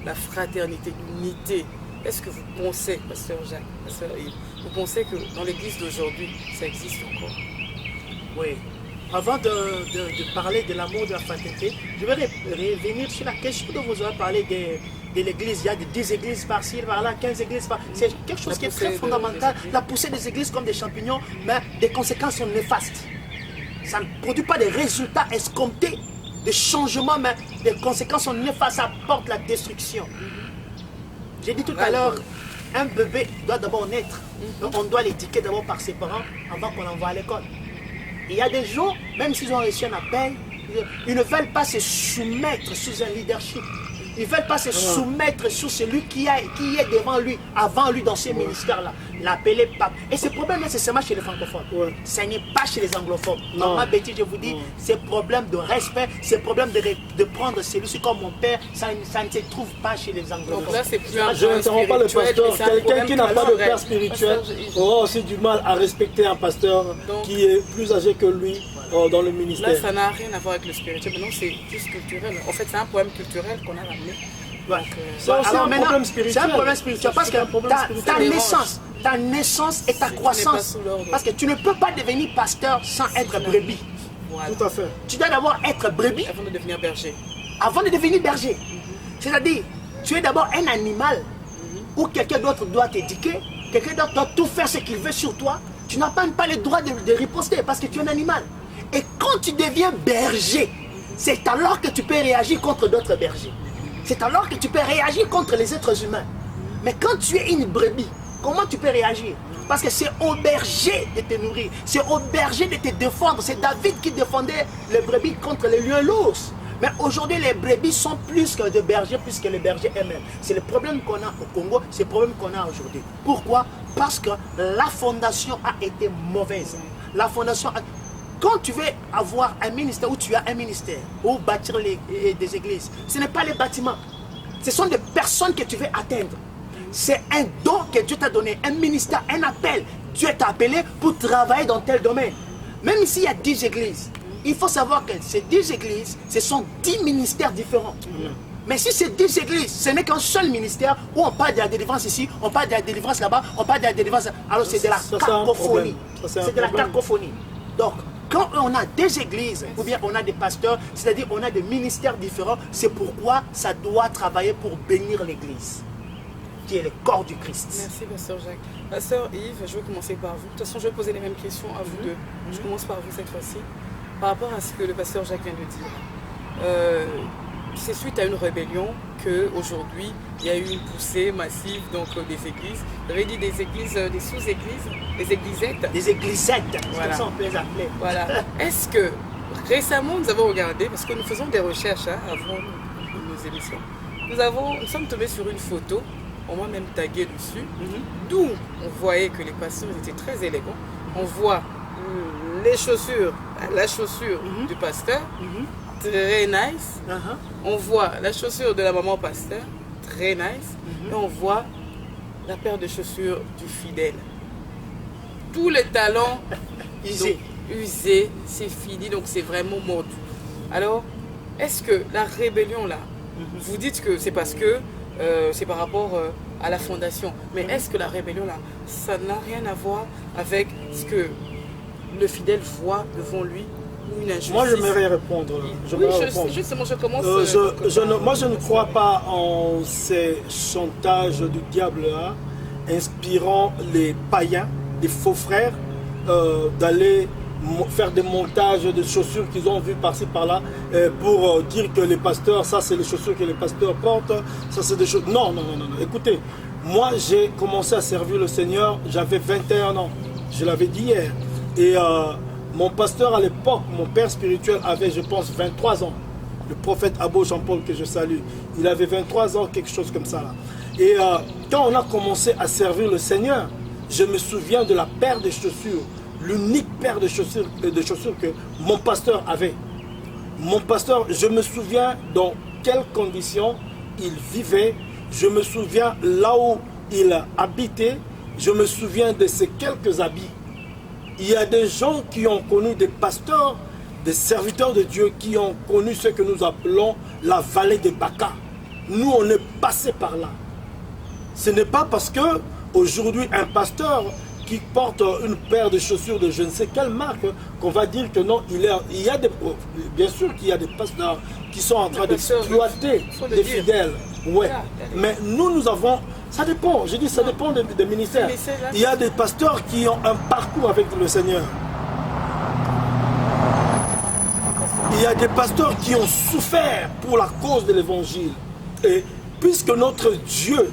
la fraternité, l'unité. Est-ce que vous pensez, pasteur Jacques, pasteur Yves, vous pensez que dans l'église d'aujourd'hui, ça existe encore? Oui. avant de parler de l'amour de la fraternité, je vais revenir sur la question dont vous avez parlé de l'église. Il y a 10 églises par-ci, par-là, 15 églises par-là. C'est quelque chose qui est très fondamental. La poussée des églises comme des champignons, mais des conséquences sont néfastes. Ça ne produit pas des résultats escomptés, des changements, mais des conséquences sont néfastes. Ça apporte la destruction. J'ai dit tout à l'heure, un bébé doit d'abord naître. Donc on doit l'éduquer d'abord par ses parents avant qu'on l'envoie à l'école. Il y a des gens, même s'ils ont reçu un appel, ils ne veulent pas se soumettre sous un leadership. Ils ne veulent pas se soumettre sous celui qui est devant lui, avant lui dans ce ministère-là. L'appeler pape. Et ce problème-là, c'est seulement chez les francophones. Ce n'est pas chez les anglophones. Dans ma bêtise, je vous dis, c'est problème de respect, c'est problème de prendre celui-ci comme mon père, ça ne se trouve pas chez les anglophones. Donc là, c'est plus un Je n'interromps pas le pasteur. Quelqu'un qui n'a pas de père spirituel Pasteur, aura aussi du mal à respecter un pasteur qui est plus âgé que lui dans le ministère. Là, ça n'a rien à voir avec le spirituel. Maintenant, c'est juste culturel. En fait, c'est un problème culturel qu'on a ramené. Ouais. C'est aussi un problème spirituel. C'est un problème spirituel parce que ta naissance et ta croissance. Parce que tu ne peux pas devenir pasteur sans être brebis. Voilà. Tout à fait. Tu dois d'abord être brebis Avant de devenir berger. avant de devenir berger. C'est-à-dire, tu es d'abord un animal où quelqu'un d'autre doit t'éduquer, quelqu'un d'autre doit tout faire ce qu'il veut sur toi. Tu n'as même pas le droit de riposter parce que tu es un animal. Et quand tu deviens berger, c'est alors que tu peux réagir contre d'autres bergers. C'est alors que tu peux réagir contre les êtres humains. Mais quand tu es une brebis, comment tu peux réagir? Parce que c'est au berger de te nourrir, c'est au berger de te défendre. C'est David qui défendait les brebis contre les lions et l'ours. Mais aujourd'hui, les brebis sont plus que des bergers, plus que les bergers eux-mêmes. C'est le problème qu'on a au Congo, c'est le problème qu'on a aujourd'hui. Pourquoi? Parce que la fondation a été mauvaise. La fondation a... Quand tu veux avoir un ministère, ou tu as un ministère, ou bâtir des églises, ce n'est pas les bâtiments. Ce sont des personnes que tu veux atteindre. C'est un don que Dieu t'a donné, un ministère, un appel. Dieu t'a appelé pour travailler dans tel domaine. Même s'il y a 10 églises, il faut savoir que ces 10 églises, ce sont 10 ministères différents. Mais si ces 10 églises, ce n'est qu'un seul ministère où on parle de la délivrance ici, on parle de la délivrance là-bas, on parle de la délivrance... Alors c'est de la cacophonie. C'est de la cacophonie. Donc, quand on a des églises, ou bien on a des pasteurs, c'est-à-dire on a des ministères différents, c'est pourquoi ça doit travailler pour bénir l'église, qui est le corps du Christ. Merci, Pasteur Jacques. Pasteur Yves, je vais commencer par vous. De toute façon, je vais poser les mêmes questions à vous deux. Je commence par vous cette fois-ci. Par rapport à ce que le Pasteur Jacques vient de dire, c'est suite à une rébellion qu'aujourd'hui, il y a eu une poussée massive donc, des églises. Vous avez dit des églises, des sous-églises, des églisettes. Des églisettes, Voilà. comme ça on peut les appeler. Voilà. Est-ce que récemment, nous avons regardé, parce que nous faisons des recherches avant nos émissions, nous sommes tombés sur une photo, on m'a même tagué dessus, d'où on voyait que les pasteurs étaient très élégants. On voit les chaussures, la chaussure du pasteur, très nice. On voit la chaussure de la maman pasteur, très nice. Et on voit la paire de chaussures du fidèle. Tous les talents usés, c'est fini, donc c'est vraiment mordu. Alors, est-ce que la rébellion là, vous dites que c'est parce que c'est par rapport à la fondation, mais est-ce que la rébellion là, ça n'a rien à voir avec ce que le fidèle voit devant lui ou une injustice? Moi, j'aimerais répondre. Justement, je commence. Moi, je ne crois pas en ces chantages du diable-là, inspirant les païens, les faux frères, d'aller faire des montages de chaussures qu'ils ont vues par-ci par-là pour dire que les pasteurs, ça c'est les chaussures que les pasteurs portent, ça c'est des choses... Non. Écoutez, moi j'ai commencé à servir le Seigneur, j'avais 21 ans, je l'avais dit hier. Et mon pasteur à l'époque, mon père spirituel avait je pense 23 ans. Le prophète Abo Jean-Paul que je salue, il avait 23 ans, quelque chose comme ça là. Et quand on a commencé à servir le Seigneur, je me souviens de la paire de chaussures, l'unique paire de chaussures que mon pasteur avait. Mon pasteur, je me souviens dans quelles conditions il vivait, je me souviens là où il habitait, je me souviens de ces quelques habits. Il y a des gens qui ont connu des pasteurs, des serviteurs de Dieu qui ont connu ce que nous appelons la vallée de Baka. Nous, on est passé par là. Ce n'est pas parce que aujourd'hui un pasteur qui porte une paire de chaussures de je ne sais quelle marque, qu'on va dire que non, il y a des... Bien sûr qu'il y a des pasteurs qui sont en train d'exploiter des fidèles. Ouais. Mais nous avons... Ça dépend, je dis ça dépend des ministères. Il y a des pasteurs qui ont un parcours avec le Seigneur. Il y a des pasteurs qui ont souffert pour la cause de l'évangile. Et puisque notre Dieu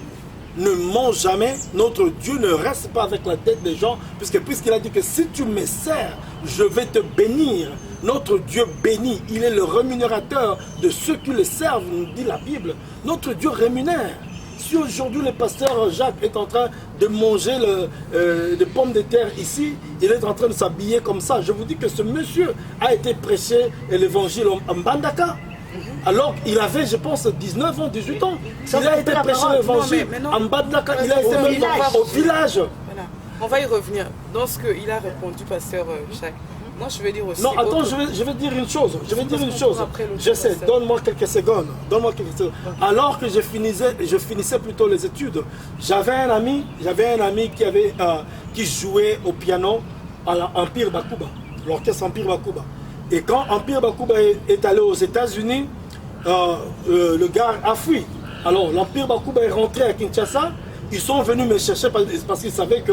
ne ment jamais, notre Dieu ne reste pas avec la tête des gens, puisqu'il a dit que si tu me sers, je vais te bénir. Notre Dieu bénit, il est le rémunérateur de ceux qui le servent, nous dit la Bible. Notre Dieu rémunère. Si aujourd'hui le pasteur Jacques est en train de manger des pommes de terre ici, il est en train de s'habiller comme ça. Je vous dis que ce monsieur a été prêché l'évangile en Mbandaka. Alors qu'il avait, je pense, 19 ans, 18 ans. Il a été prêché l'évangile en Mbandaka. Il a été au village. Voilà. On va y revenir. Dans ce qu'il a répondu, pasteur Jacques. Moi, je veux dire aussi... Non, attends, je vais dire une chose. Je sais, donne-moi quelques secondes. Alors que je finissais plutôt les études, j'avais un ami qui jouait au piano à l'Empire Bakuba, l'orchestre Empire Bakuba. Et quand Empire Bakuba est allé aux États-Unis, le gars a fui. Alors, l'Empire Bakuba est rentré à Kinshasa. Ils sont venus me chercher parce qu'ils savaient que...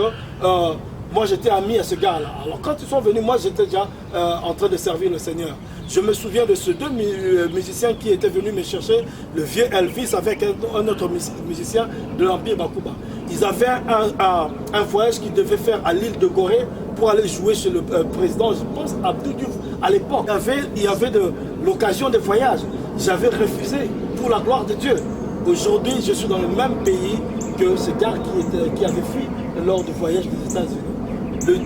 moi, j'étais ami à ce gars-là. Alors, quand ils sont venus, moi, j'étais déjà en train de servir le Seigneur. Je me souviens de ces deux musiciens qui étaient venus me chercher, le vieux Elvis avec un autre musicien de l'Empire Bakuba. Ils avaient un voyage qu'ils devaient faire à l'île de Gorée pour aller jouer chez le président, je pense, Abdou Diouf. À l'époque, il y avait de l'occasion de voyage. J'avais refusé pour la gloire de Dieu. Aujourd'hui, je suis dans le même pays que ce gars qui avait fui lors du voyage des États-Unis.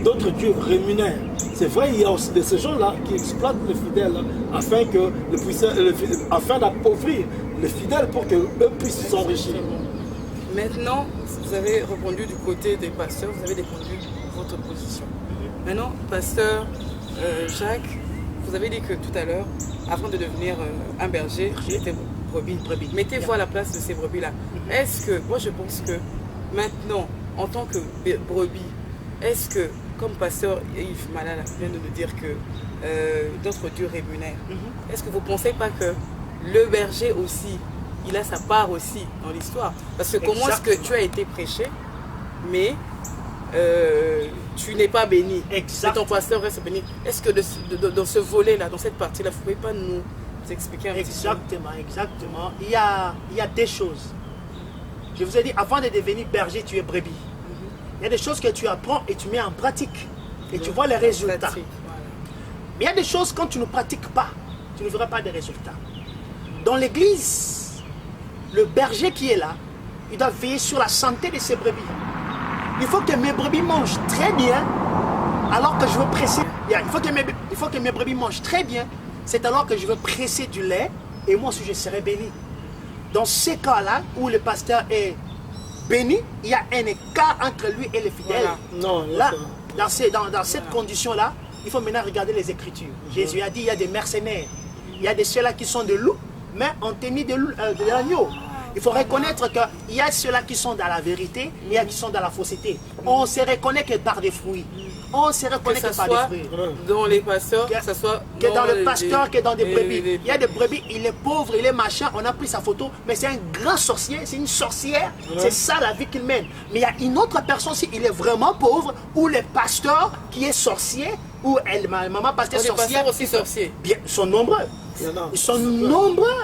D'autres dieux rémunèrent. C'est vrai, il y a aussi de ces gens-là qui exploitent les fidèles afin d'appauvrir les fidèles pour qu'eux puissent s'enrichir. Maintenant, vous avez répondu du côté des pasteurs, vous avez défendu votre position. Maintenant, pasteur Jacques, vous avez dit que tout à l'heure, avant de devenir un berger, j'étais brebis. Mettez-vous à la place de ces brebis-là. Est-ce que, moi je pense que maintenant, en tant que brebis, est-ce que, comme pasteur Yves Malala vient de nous dire que notre Dieu rémunère, est-ce que vous ne pensez pas que le berger aussi, il a sa part aussi dans l'histoire? Parce que comment est-ce que tu as été prêché, mais tu n'es pas béni, et ton pasteur reste béni? Est-ce que dans ce volet-là, dans cette partie-là, vous ne pouvez pas nous expliquer un petit peu? Exactement. Il y a deux choses. Je vous ai dit, avant de devenir berger, tu es brebis. Il y a des choses que tu apprends et tu mets en pratique. Et tu vois les résultats. Mais il y a des choses, quand tu ne pratiques pas, tu ne verras pas de résultats. Dans l'église, le berger qui est là, il doit veiller sur la santé de ses brebis. Il faut que mes brebis mangent très bien, alors que je veux presser. Il faut que mes brebis mangent très bien, c'est alors que je veux presser du lait, et moi aussi je serai béni. Dans ces cas-là, où le pasteur est béni, il y a un écart entre lui et les fidèles. Voilà. Non, là, dans cette condition-là, il faut maintenant regarder les Écritures. Jésus a dit, il y a des mercenaires. Il y a de ceux-là qui sont de loups, mais en tenue de l'agneau. Il faut reconnaître qu'il y a ceux-là qui sont dans la vérité, et il y a qui sont dans la fausseté. On se reconnaît que par des fruits. On se reconnaît que par des fruits. Dans les pasteurs, que ce soit dans le pasteur, que dans des brebis. Il y a des brebis, il est pauvre, il est machin, on a pris sa photo, mais c'est un grand sorcier, c'est une sorcière, c'est ça la vie qu'il mène. Mais il y a une autre personne, si il est vraiment pauvre, ou le pasteur qui est sorcier, ou maman pasteur sorcière. Les pasteurs aussi sorciers. Bien, ils sont nombreux. Ils sont nombreux.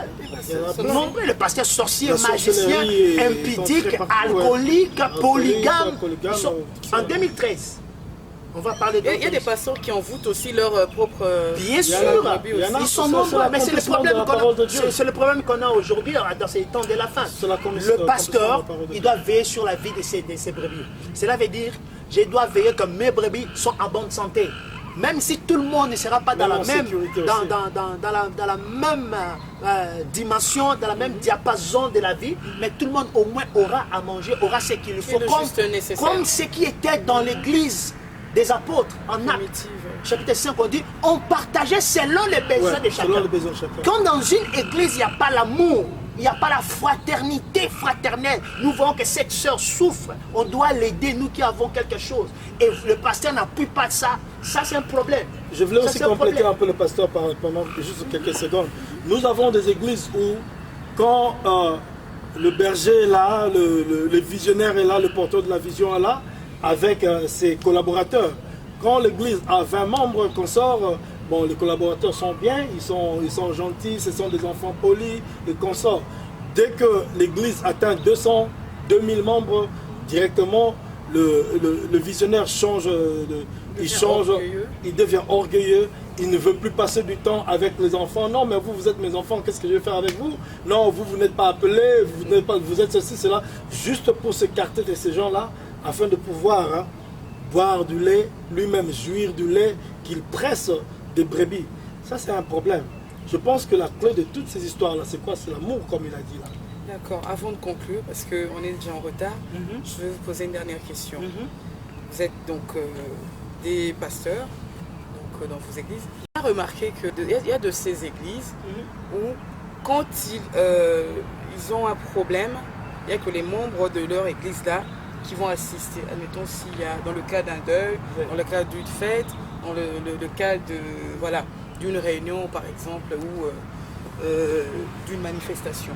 Le pasteur sorcier, magicien, impudique, alcoolique, polygame. En 2013. On va parler de... Il y a des pasteurs qui envoûtent aussi leur propre... Bien sûr, ils sont nombreux, mais c'est le problème qu'on a aujourd'hui dans ces temps de la fin. Le pasteur, il doit veiller sur la vie de ses brebis. Cela veut dire, je dois veiller que mes brebis sont en bonne santé. Même si tout le monde ne sera pas dans la même, dans la même dimension, dans la même diapason de la vie, mais tout le monde au moins aura à manger, aura ce qu'il faut, comme ce qui était dans l'église des apôtres en Actes, chapitre 5, on dit, on partageait selon les besoins de chacun. Quand dans une église, il n'y a pas l'amour, il il n'y a pas la fraternité fraternelle. Nous voyons que cette sœur souffre. On doit l'aider, nous qui avons quelque chose. Et le pasteur n'appuie pas de ça. Ça, c'est un problème. Je voulais Ça, aussi c'est un compléter problème. un peu le pasteur pendant juste quelques secondes. Nous avons des églises où, quand le berger est là, le visionnaire est là, le porteur de la vision est là, avec ses collaborateurs. Quand l'église a 20 membres qu'on sort, bon, les collaborateurs sont bien, ils sont gentils, ce sont des enfants polis et qu'on sort. Dès que l'église atteint 200, 2000 membres, directement, le visionnaire change, il devient orgueilleux, il ne veut plus passer du temps avec les enfants. Non, mais vous êtes mes enfants, qu'est-ce que je vais faire avec vous? Non, vous n'êtes pas appelés, vous êtes ceci, cela, juste pour s'écarter de ces gens-là, afin de pouvoir boire du lait, lui-même jouir du lait qu'il presse des brebis. Ça, c'est un problème. Je pense que la clé de toutes ces histoires-là, c'est quoi? C'est l'amour, comme il a dit là. D'accord, avant de conclure, parce qu'on est déjà en retard, je vais vous poser une dernière question. Vous êtes donc des pasteurs dans vos églises. On a remarqué qu'il y a de ces églises où, quand ils ont un problème, il n'y a que les membres de leur église là qui vont assister. Admettons, s'il y a, dans le cas d'un deuil, dans le cas d'une fête, dans le cas d'une réunion par exemple, ou d'une manifestation.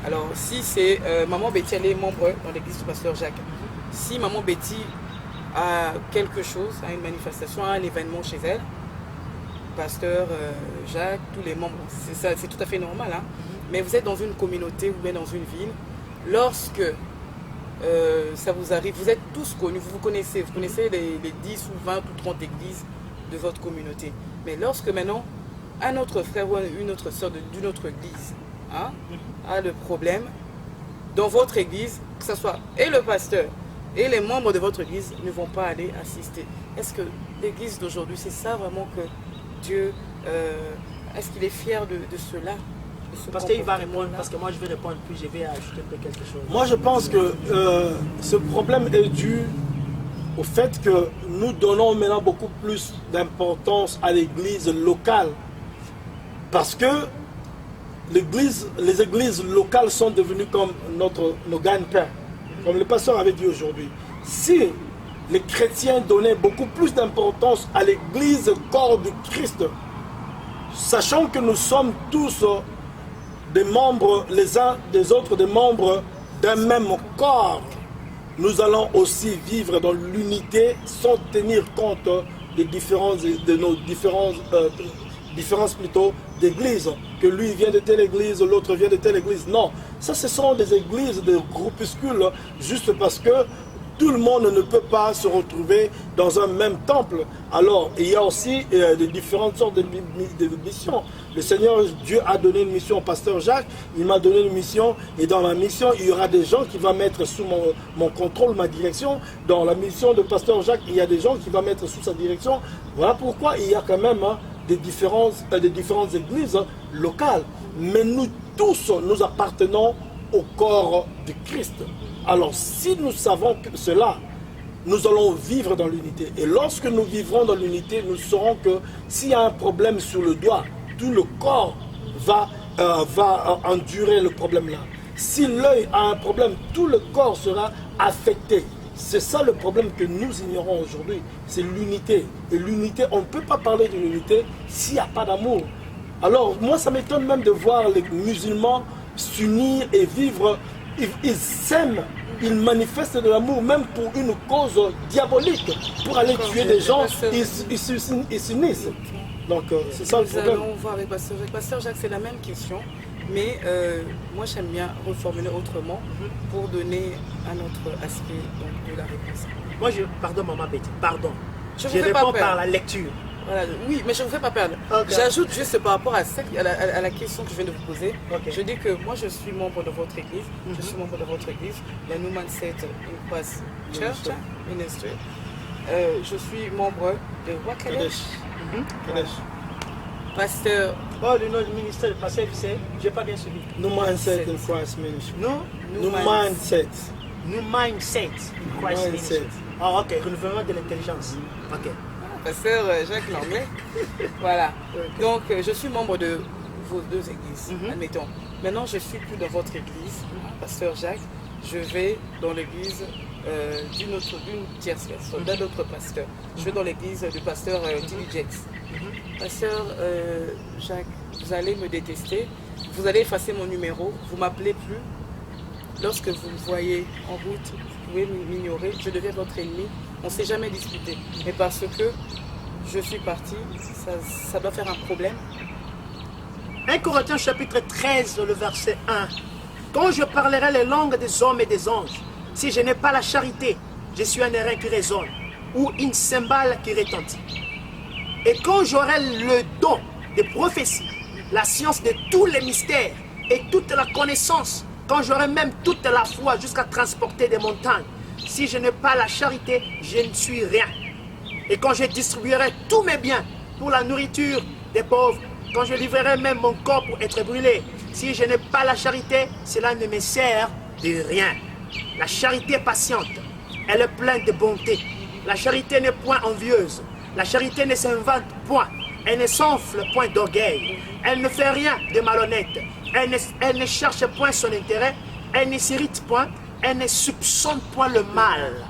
Alors, si c'est Maman Betty, elle est membre dans l'église du pasteur Jacques. Si Maman Betty a quelque chose, a une manifestation, a un événement chez elle, pasteur Jacques, tous les membres, c'est tout à fait normal. Hein? Mais vous êtes dans une communauté ou bien dans une ville, lorsque ça vous arrive, vous êtes tous connus, vous connaissez les 10 ou 20 ou 30 églises de votre communauté. Mais lorsque maintenant, un autre frère ou une autre sœur d'une autre église a le problème, dans votre église, que ce soit et le pasteur et les membres de votre église ne vont pas aller assister. Est-ce que l'église d'aujourd'hui, c'est ça vraiment que Dieu, est-ce qu'il est fier de cela? Parce qu'il va répondre, parce que moi je vais répondre, puis je vais ajouter quelque chose. Moi, je pense que ce problème est dû au fait que nous donnons maintenant beaucoup plus d'importance à l'église locale. Parce que les églises locales sont devenues comme nos gagne-pain. Comme le pasteur avait dit aujourd'hui. Si les chrétiens donnaient beaucoup plus d'importance à l'église corps du Christ, sachant que nous sommes tous des membres, les uns des autres, des membres d'un même corps, nous allons aussi vivre dans l'unité sans tenir compte des différences, de nos différences plutôt d'église, que lui vient de telle église, l'autre vient de telle église. Non, ça ce sont des églises, des groupuscules, juste parce que tout le monde ne peut pas se retrouver dans un même temple. Alors, il y a aussi de différentes sortes de missions. Le Seigneur Dieu a donné une mission au pasteur Jacques, il m'a donné une mission, et dans la mission, il y aura des gens qui vont mettre sous mon contrôle, ma direction. Dans la mission de pasteur Jacques, il y a des gens qui vont mettre sous sa direction. Voilà pourquoi il y a quand même des différentes églises locales. Mais nous tous, nous appartenons au corps du Christ. Alors, si nous savons cela, nous allons vivre dans l'unité. Et lorsque nous vivrons dans l'unité, nous saurons que s'il y a un problème sur le doigt, tout le corps va endurer le problème-là. Si l'œil a un problème, tout le corps sera affecté. C'est ça le problème que nous ignorons aujourd'hui. C'est l'unité. Et l'unité, on ne peut pas parler de l'unité s'il n'y a pas d'amour. Alors, moi, ça m'étonne même de voir les musulmans s'unir et vivre. Ils s'aiment, ils manifestent de l'amour même pour une cause diabolique, pour aller tuer des gens, ils s'unissent. Donc c'est ça le problème. Nous allons voir avec Pasteur Jacques. Pasteur Jacques, c'est la même question, mais moi j'aime bien reformuler autrement pour donner un autre aspect donc, de la réponse. Moi, pardon Maman Betty, pardon. Je réponds par la lecture. Voilà, oui, mais je ne vous fais pas perdre. Okay. J'ajoute juste par rapport à la question que je viens de vous poser. Okay. Je dis que moi, je suis membre de votre église. Je suis membre de votre église, la Newman Set Inquest Church Ministry. Je suis membre de Wakadesh. Pasteur. Oh, le nom du ministère de pasteur, c'est. Je n'ai pas bien suivi. Newman Set in Christ Ministry. Newman Set in Christ Ministry. Ah, ok. Renouvellement de l'intelligence. Ok. Pasteur Jacques Langlais. Voilà. Donc, je suis membre de vos deux églises, admettons. Maintenant, je ne suis plus dans votre église, pasteur Jacques. Je vais dans l'église d'une tierce personne, d'un autre pasteur. Je vais dans l'église du pasteur Tilly Jakes. Pasteur Jacques, vous allez me détester, vous allez effacer mon numéro, vous ne m'appelez plus. Lorsque vous me voyez en route, vous pouvez m'ignorer, je deviens votre ennemi. On ne s'est jamais disputé. Mais parce que je suis parti, ça doit faire un problème. 1 Corinthiens chapitre 13, le verset 1. Quand je parlerai les langues des hommes et des anges, si je n'ai pas la charité, je suis un airain qui résonne ou une cymbale qui retentit. Et quand j'aurai le don de prophétie, la science de tous les mystères et toute la connaissance, quand j'aurai même toute la foi jusqu'à transporter des montagnes, si je n'ai pas la charité, je ne suis rien. Et quand je distribuerai tous mes biens pour la nourriture des pauvres, quand je livrerai même mon corps pour être brûlé, si je n'ai pas la charité, cela ne me sert de rien. La charité est patiente, elle est pleine de bonté. La charité n'est point envieuse. La charité ne s'invente point. Elle ne s'enfle point d'orgueil. Elle ne fait rien de malhonnête. Elle ne cherche point son intérêt. Elle ne s'irrite point. Elle ne soupçonne point le mal.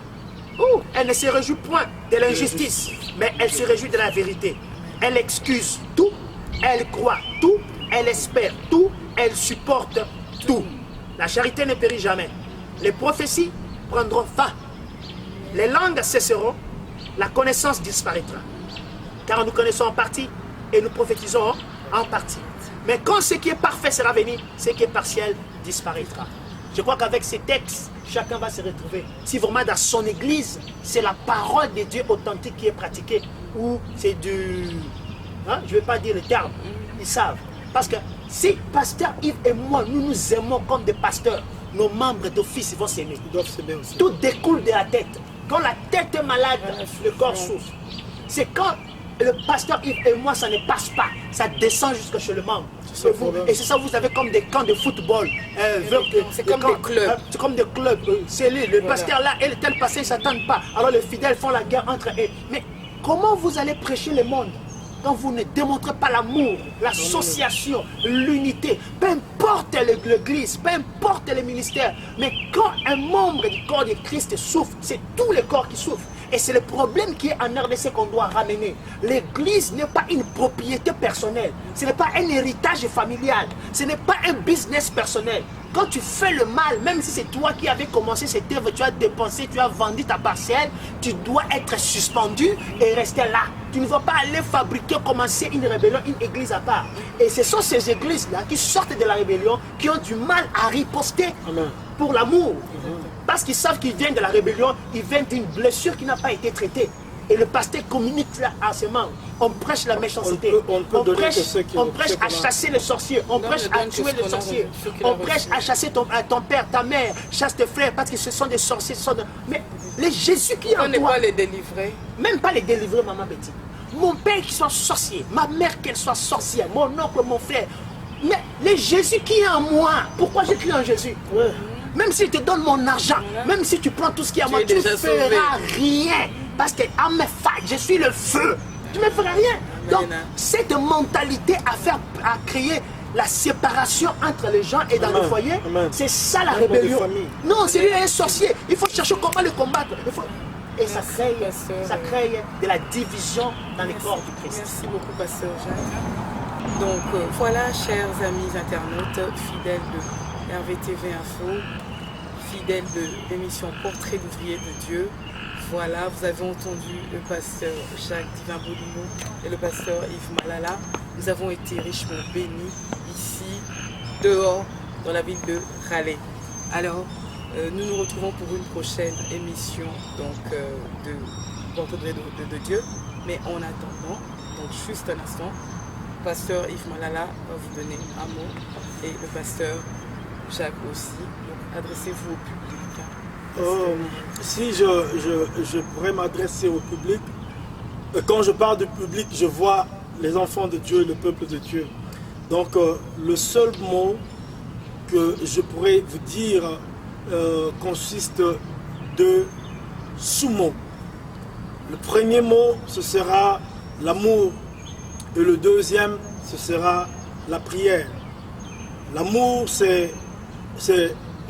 Elle ne se réjouit point de l'injustice, mais elle se réjouit de la vérité. Elle excuse tout. Elle croit tout. Elle espère tout. Elle supporte tout. La charité ne périt jamais. Les prophéties prendront fin. Les langues cesseront. La connaissance disparaîtra. Car nous connaissons en partie et nous prophétisons en partie. Mais quand ce qui est parfait sera venu, ce qui est partiel disparaîtra. Je crois qu'avec ces textes, chacun va se retrouver. Si vraiment dans son église, c'est la parole de Dieu authentique qui est pratiquée, ou c'est du... Hein, je ne vais pas dire le terme, ils savent. Parce que si pasteur Yves et moi, nous nous aimons comme des pasteurs, nos membres d'office vont s'aimer. Ils doivent s'aimer aussi. Tout découle de la tête. Quand la tête est malade, le corps souffre. C'est quand le pasteur Yves et moi, ça ne passe pas. Ça descend jusque chez le membre. Et c'est ça, vous avez comme des camps de football. C'est comme des clubs. C'est comme des clubs. C'est lui, le pasteur là, et tel pasteur, ils ne s'attendent pas. Alors les fidèles font la guerre entre eux. Mais comment vous allez prêcher le monde quand vous ne démontrez pas l'amour, l'association, l'unité, peu importe l'église, peu importe les ministères, mais quand un membre du corps de Christ souffre, c'est tous les corps qui souffrent. Et c'est le problème qui est en RDC qu'on doit ramener. L'église n'est pas une propriété personnelle, ce n'est pas un héritage familial, ce n'est pas un business personnel. Quand tu fais le mal, même si c'est toi qui avais commencé cette œuvre, tu as dépensé, tu as vendu ta parcelle, tu dois être suspendu et rester là. Tu ne vas pas aller fabriquer, commencer une rébellion, une église à part. Et ce sont ces églises-là qui sortent de la rébellion, qui ont du mal à riposter pour l'amour. Parce qu'ils savent qu'ils viennent de la rébellion, ils viennent d'une blessure qui n'a pas été traitée. Et le pasteur communique à ses membres. On prêche la méchanceté. On prêche à chasser les sorciers. On prêche à tuer les sorciers. On prêche à chasser ton père, ta mère, chasse tes frères parce que ce sont des sorciers. Mais les Jésus qui est en toi. On n'est pas les délivrer. Même pas les délivrer, maman Betty. Mon père qui soit sorcier, ma mère qu'elle soit sorcière, mon oncle, mon frère. Mais les Jésus qui est en moi, pourquoi j'écris en Jésus? Même si je te donne mon argent, même si tu prends tout ce qui est à moi, tu ne feras rien. Parce que à mes failles, je suis le feu. Tu ne me feras rien. Donc, cette mentalité à créer la séparation entre les gens et dans le foyer, c'est ça la rébellion. Non, c'est lui un sorcier. Il faut chercher comment le combattre. Et ça crée de la division dans les corps du Christ. Merci beaucoup, pasteur Jacques. Donc, voilà, chers amis internautes, fidèles de RVTV Info, fidèles de l'émission Portrait d'ouvrier de Dieu. Voilà, vous avez entendu le pasteur Jacques Divin Boulino et le pasteur Yves Malala. Nous avons été richement bénis ici, dehors, dans la ville de Raleigh. Alors, nous nous retrouvons pour une prochaine émission donc, de Portrait de Dieu. Mais en attendant, donc juste un instant, le pasteur Yves Malala va vous donner un mot et le pasteur Jacques aussi. Donc, adressez-vous au public. Si je pourrais m'adresser au public, quand je parle du public, je vois les enfants de Dieu, le peuple de Dieu. Donc le seul mot que je pourrais vous dire consiste de sous-mots. Le premier mot, ce sera l'amour, et le deuxième, ce sera la prière. L'amour, c'est,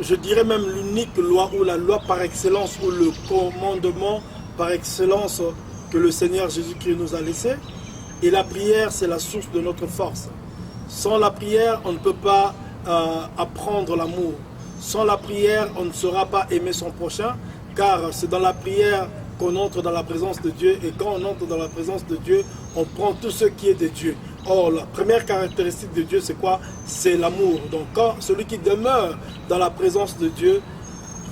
je dirais même l'unique loi, ou la loi par excellence, ou le commandement par excellence que le Seigneur Jésus-Christ nous a laissé. Et la prière, c'est la source de notre force. Sans la prière, on ne peut pas apprendre l'amour. Sans la prière, on ne saura pas aimer son prochain, car c'est dans la prière qu'on entre dans la présence de Dieu, et quand on entre dans la présence de Dieu, on prend tout ce qui est de Dieu. Or, la première caractéristique de Dieu, c'est quoi? C'est l'amour. Donc, quand celui qui demeure dans la présence de Dieu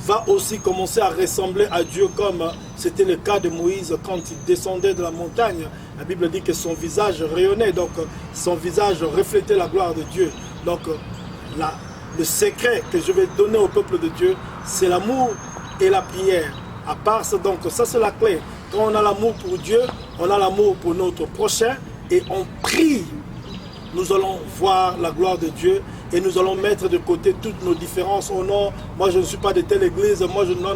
va aussi commencer à ressembler à Dieu, comme c'était le cas de Moïse quand il descendait de la montagne. La Bible dit que son visage rayonnait, donc son visage reflétait la gloire de Dieu. Donc, le secret que je vais donner au peuple de Dieu, c'est l'amour et la prière. À part ça, donc ça c'est la clé. Quand on a l'amour pour Dieu, on a l'amour pour notre prochain et on prie. Nous allons voir la gloire de Dieu et nous allons mettre de côté toutes nos différences. Oh non, moi je ne suis pas de telle église, moi je... Non.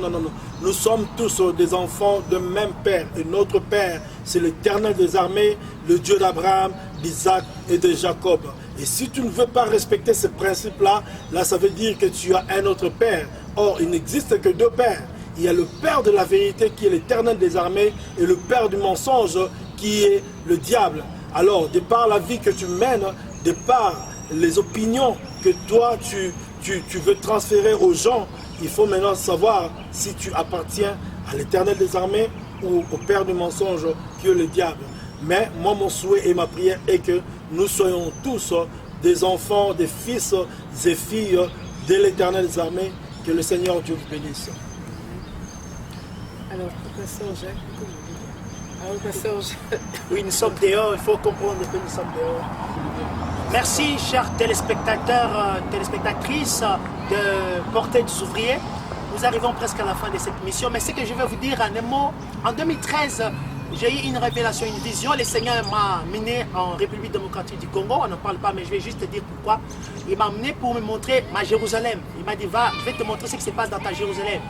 Nous sommes tous des enfants d'un même Père. Et notre Père, c'est l'Éternel des armées, le Dieu d'Abraham, d'Isaac et de Jacob. Et si tu ne veux pas respecter ces principes-là, là ça veut dire que tu as un autre Père. Or, il n'existe que deux Pères. Il y a le Père de la vérité qui est l'Éternel des armées et le Père du mensonge qui est le diable. Alors, de par la vie que tu mènes, de par les opinions que toi tu veux transférer aux gens, il faut maintenant savoir si tu appartiens à l'Éternel des armées ou au Père du mensonge qui est le diable. Mais moi, mon souhait et ma prière est que nous soyons tous des enfants, des fils et filles de l'Éternel des armées. Que le Seigneur Dieu vous bénisse. Alors, professeur Jacques, professeur Jacques. Oui, nous sommes dehors, il faut comprendre que nous sommes dehors. Merci, chers téléspectateurs, téléspectatrices de Portée des ouvriers. Nous arrivons presque à la fin de cette émission, mais ce que je vais vous dire en un mot, en 2013, j'ai eu une révélation, une vision. Le Seigneur m'a amené en République démocratique du Congo. On n'en parle pas, mais je vais juste te dire pourquoi. Il m'a amené pour me montrer ma Jérusalem. Il m'a dit, va, je vais te montrer ce qui se passe dans ta Jérusalem.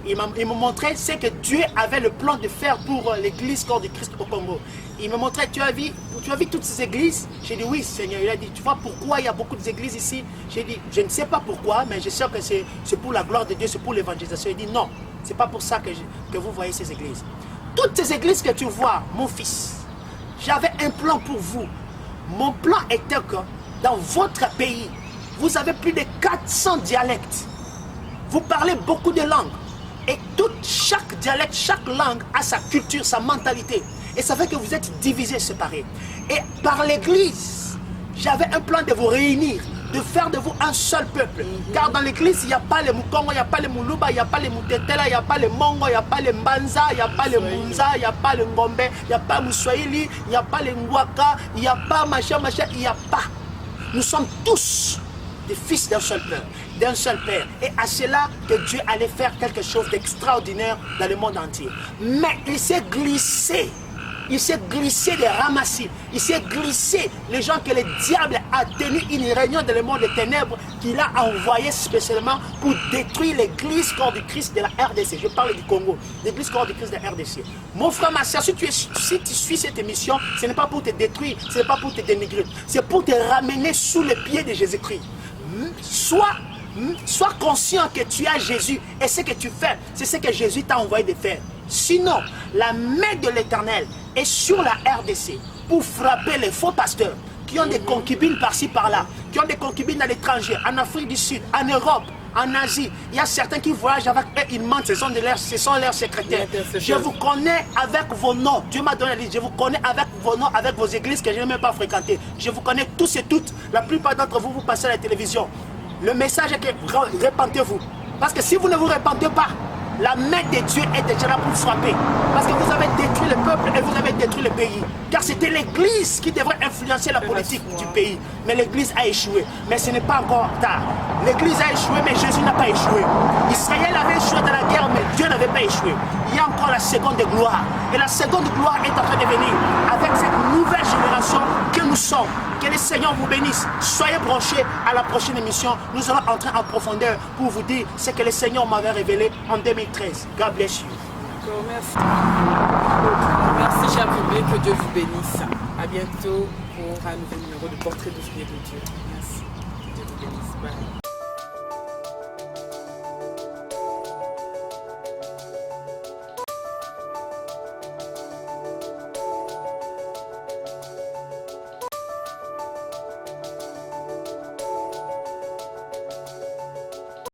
Il m'a montré ce que Dieu avait le plan de faire pour l'église corps du Christ au Congo. Il me montrait, tu as vu toutes ces églises? J'ai dit, oui, Seigneur. Il a dit, tu vois pourquoi il y a beaucoup d'églises ici? J'ai dit, je ne sais pas pourquoi, mais je sais que c'est pour la gloire de Dieu, c'est pour l'évangélisation. Il dit, non, ce n'est pas pour ça que vous voyez ces églises. Toutes ces églises que tu vois, mon fils, j'avais un plan pour vous. Mon plan était que dans votre pays, vous avez plus de 400 dialectes. Vous parlez beaucoup de langues. Et chaque dialecte, chaque langue a sa culture, sa mentalité. Et ça fait que vous êtes divisés, séparés. Et par l'église, j'avais un plan de vous réunir, de faire de vous un seul peuple. Car dans l'église, il n'y a pas les Mukongo, il n'y a pas les Muluba, il n'y a pas les Mutetela, il n'y a pas les Mongo, il n'y a pas les Mbanza, il n'y a pas les Munza, il n'y a pas les Ngombe, il n'y a pas Moussoïli, il n'y a pas les Ngwaka, il n'y a pas machin, il n'y a pas. Nous sommes tous des fils d'un seul peuple, d'un seul père. Et à cela que Dieu allait faire quelque chose d'extraordinaire dans le monde entier. Mais il s'est glissé. Il s'est glissé des ramassis. Il s'est glissé les gens que le diable a tenu une réunion dans le monde des ténèbres qu'il a envoyé spécialement pour détruire l'église corps du Christ de la RDC. Je parle du Congo, l'église corps du Christ de la RDC. Mon frère, ma soeur, si tu suis cette émission, ce n'est pas pour te détruire, ce n'est pas pour te dénigrer. C'est pour te ramener sous les pieds de Jésus-Christ. Sois conscient que tu as Jésus et ce que tu fais, c'est ce que Jésus t'a envoyé de faire. Sinon, la main de l'Éternel est sur la RDC pour frapper les faux pasteurs qui ont des concubines par-ci par-là, qui ont des concubines à l'étranger, en Afrique du Sud, en Europe, en Asie. Il y a certains qui voyagent avec eux, ils mentent, ce sont leurs secrétaires. Je vous connais avec vos noms. Dieu m'a donné la liste. Je vous connais avec vos noms, avec vos églises que je n'ai même pas fréquentées. Je vous connais tous et toutes. La plupart d'entre vous, vous passez à la télévision. Le message est que répentez-vous. Parce que si vous ne vous répentez pas, la main de Dieu est déjà là pour frapper. Parce que vous avez détruit le peuple et vous avez détruit le pays. Car c'était l'église qui devrait influencer la politique du pays. Mais l'église a échoué. Mais ce n'est pas encore tard. L'église a échoué, mais Jésus n'a pas échoué. Israël avait échoué dans la guerre, mais Dieu n'avait pas échoué. Il y a encore la seconde gloire. Et la seconde gloire est en train de venir avec cette nouvelle génération que nous sommes. Que le Seigneur vous bénisse. Soyez branchés à la prochaine émission. Nous allons entrer en profondeur pour vous dire ce que le Seigneur m'avait révélé en 2013. God bless you. Merci. Merci, cher public. Que Dieu vous bénisse. À bientôt pour un nouveau numéro de Portrait d'ouvrier de Dieu. Merci. Dieu vous bénisse. Bye.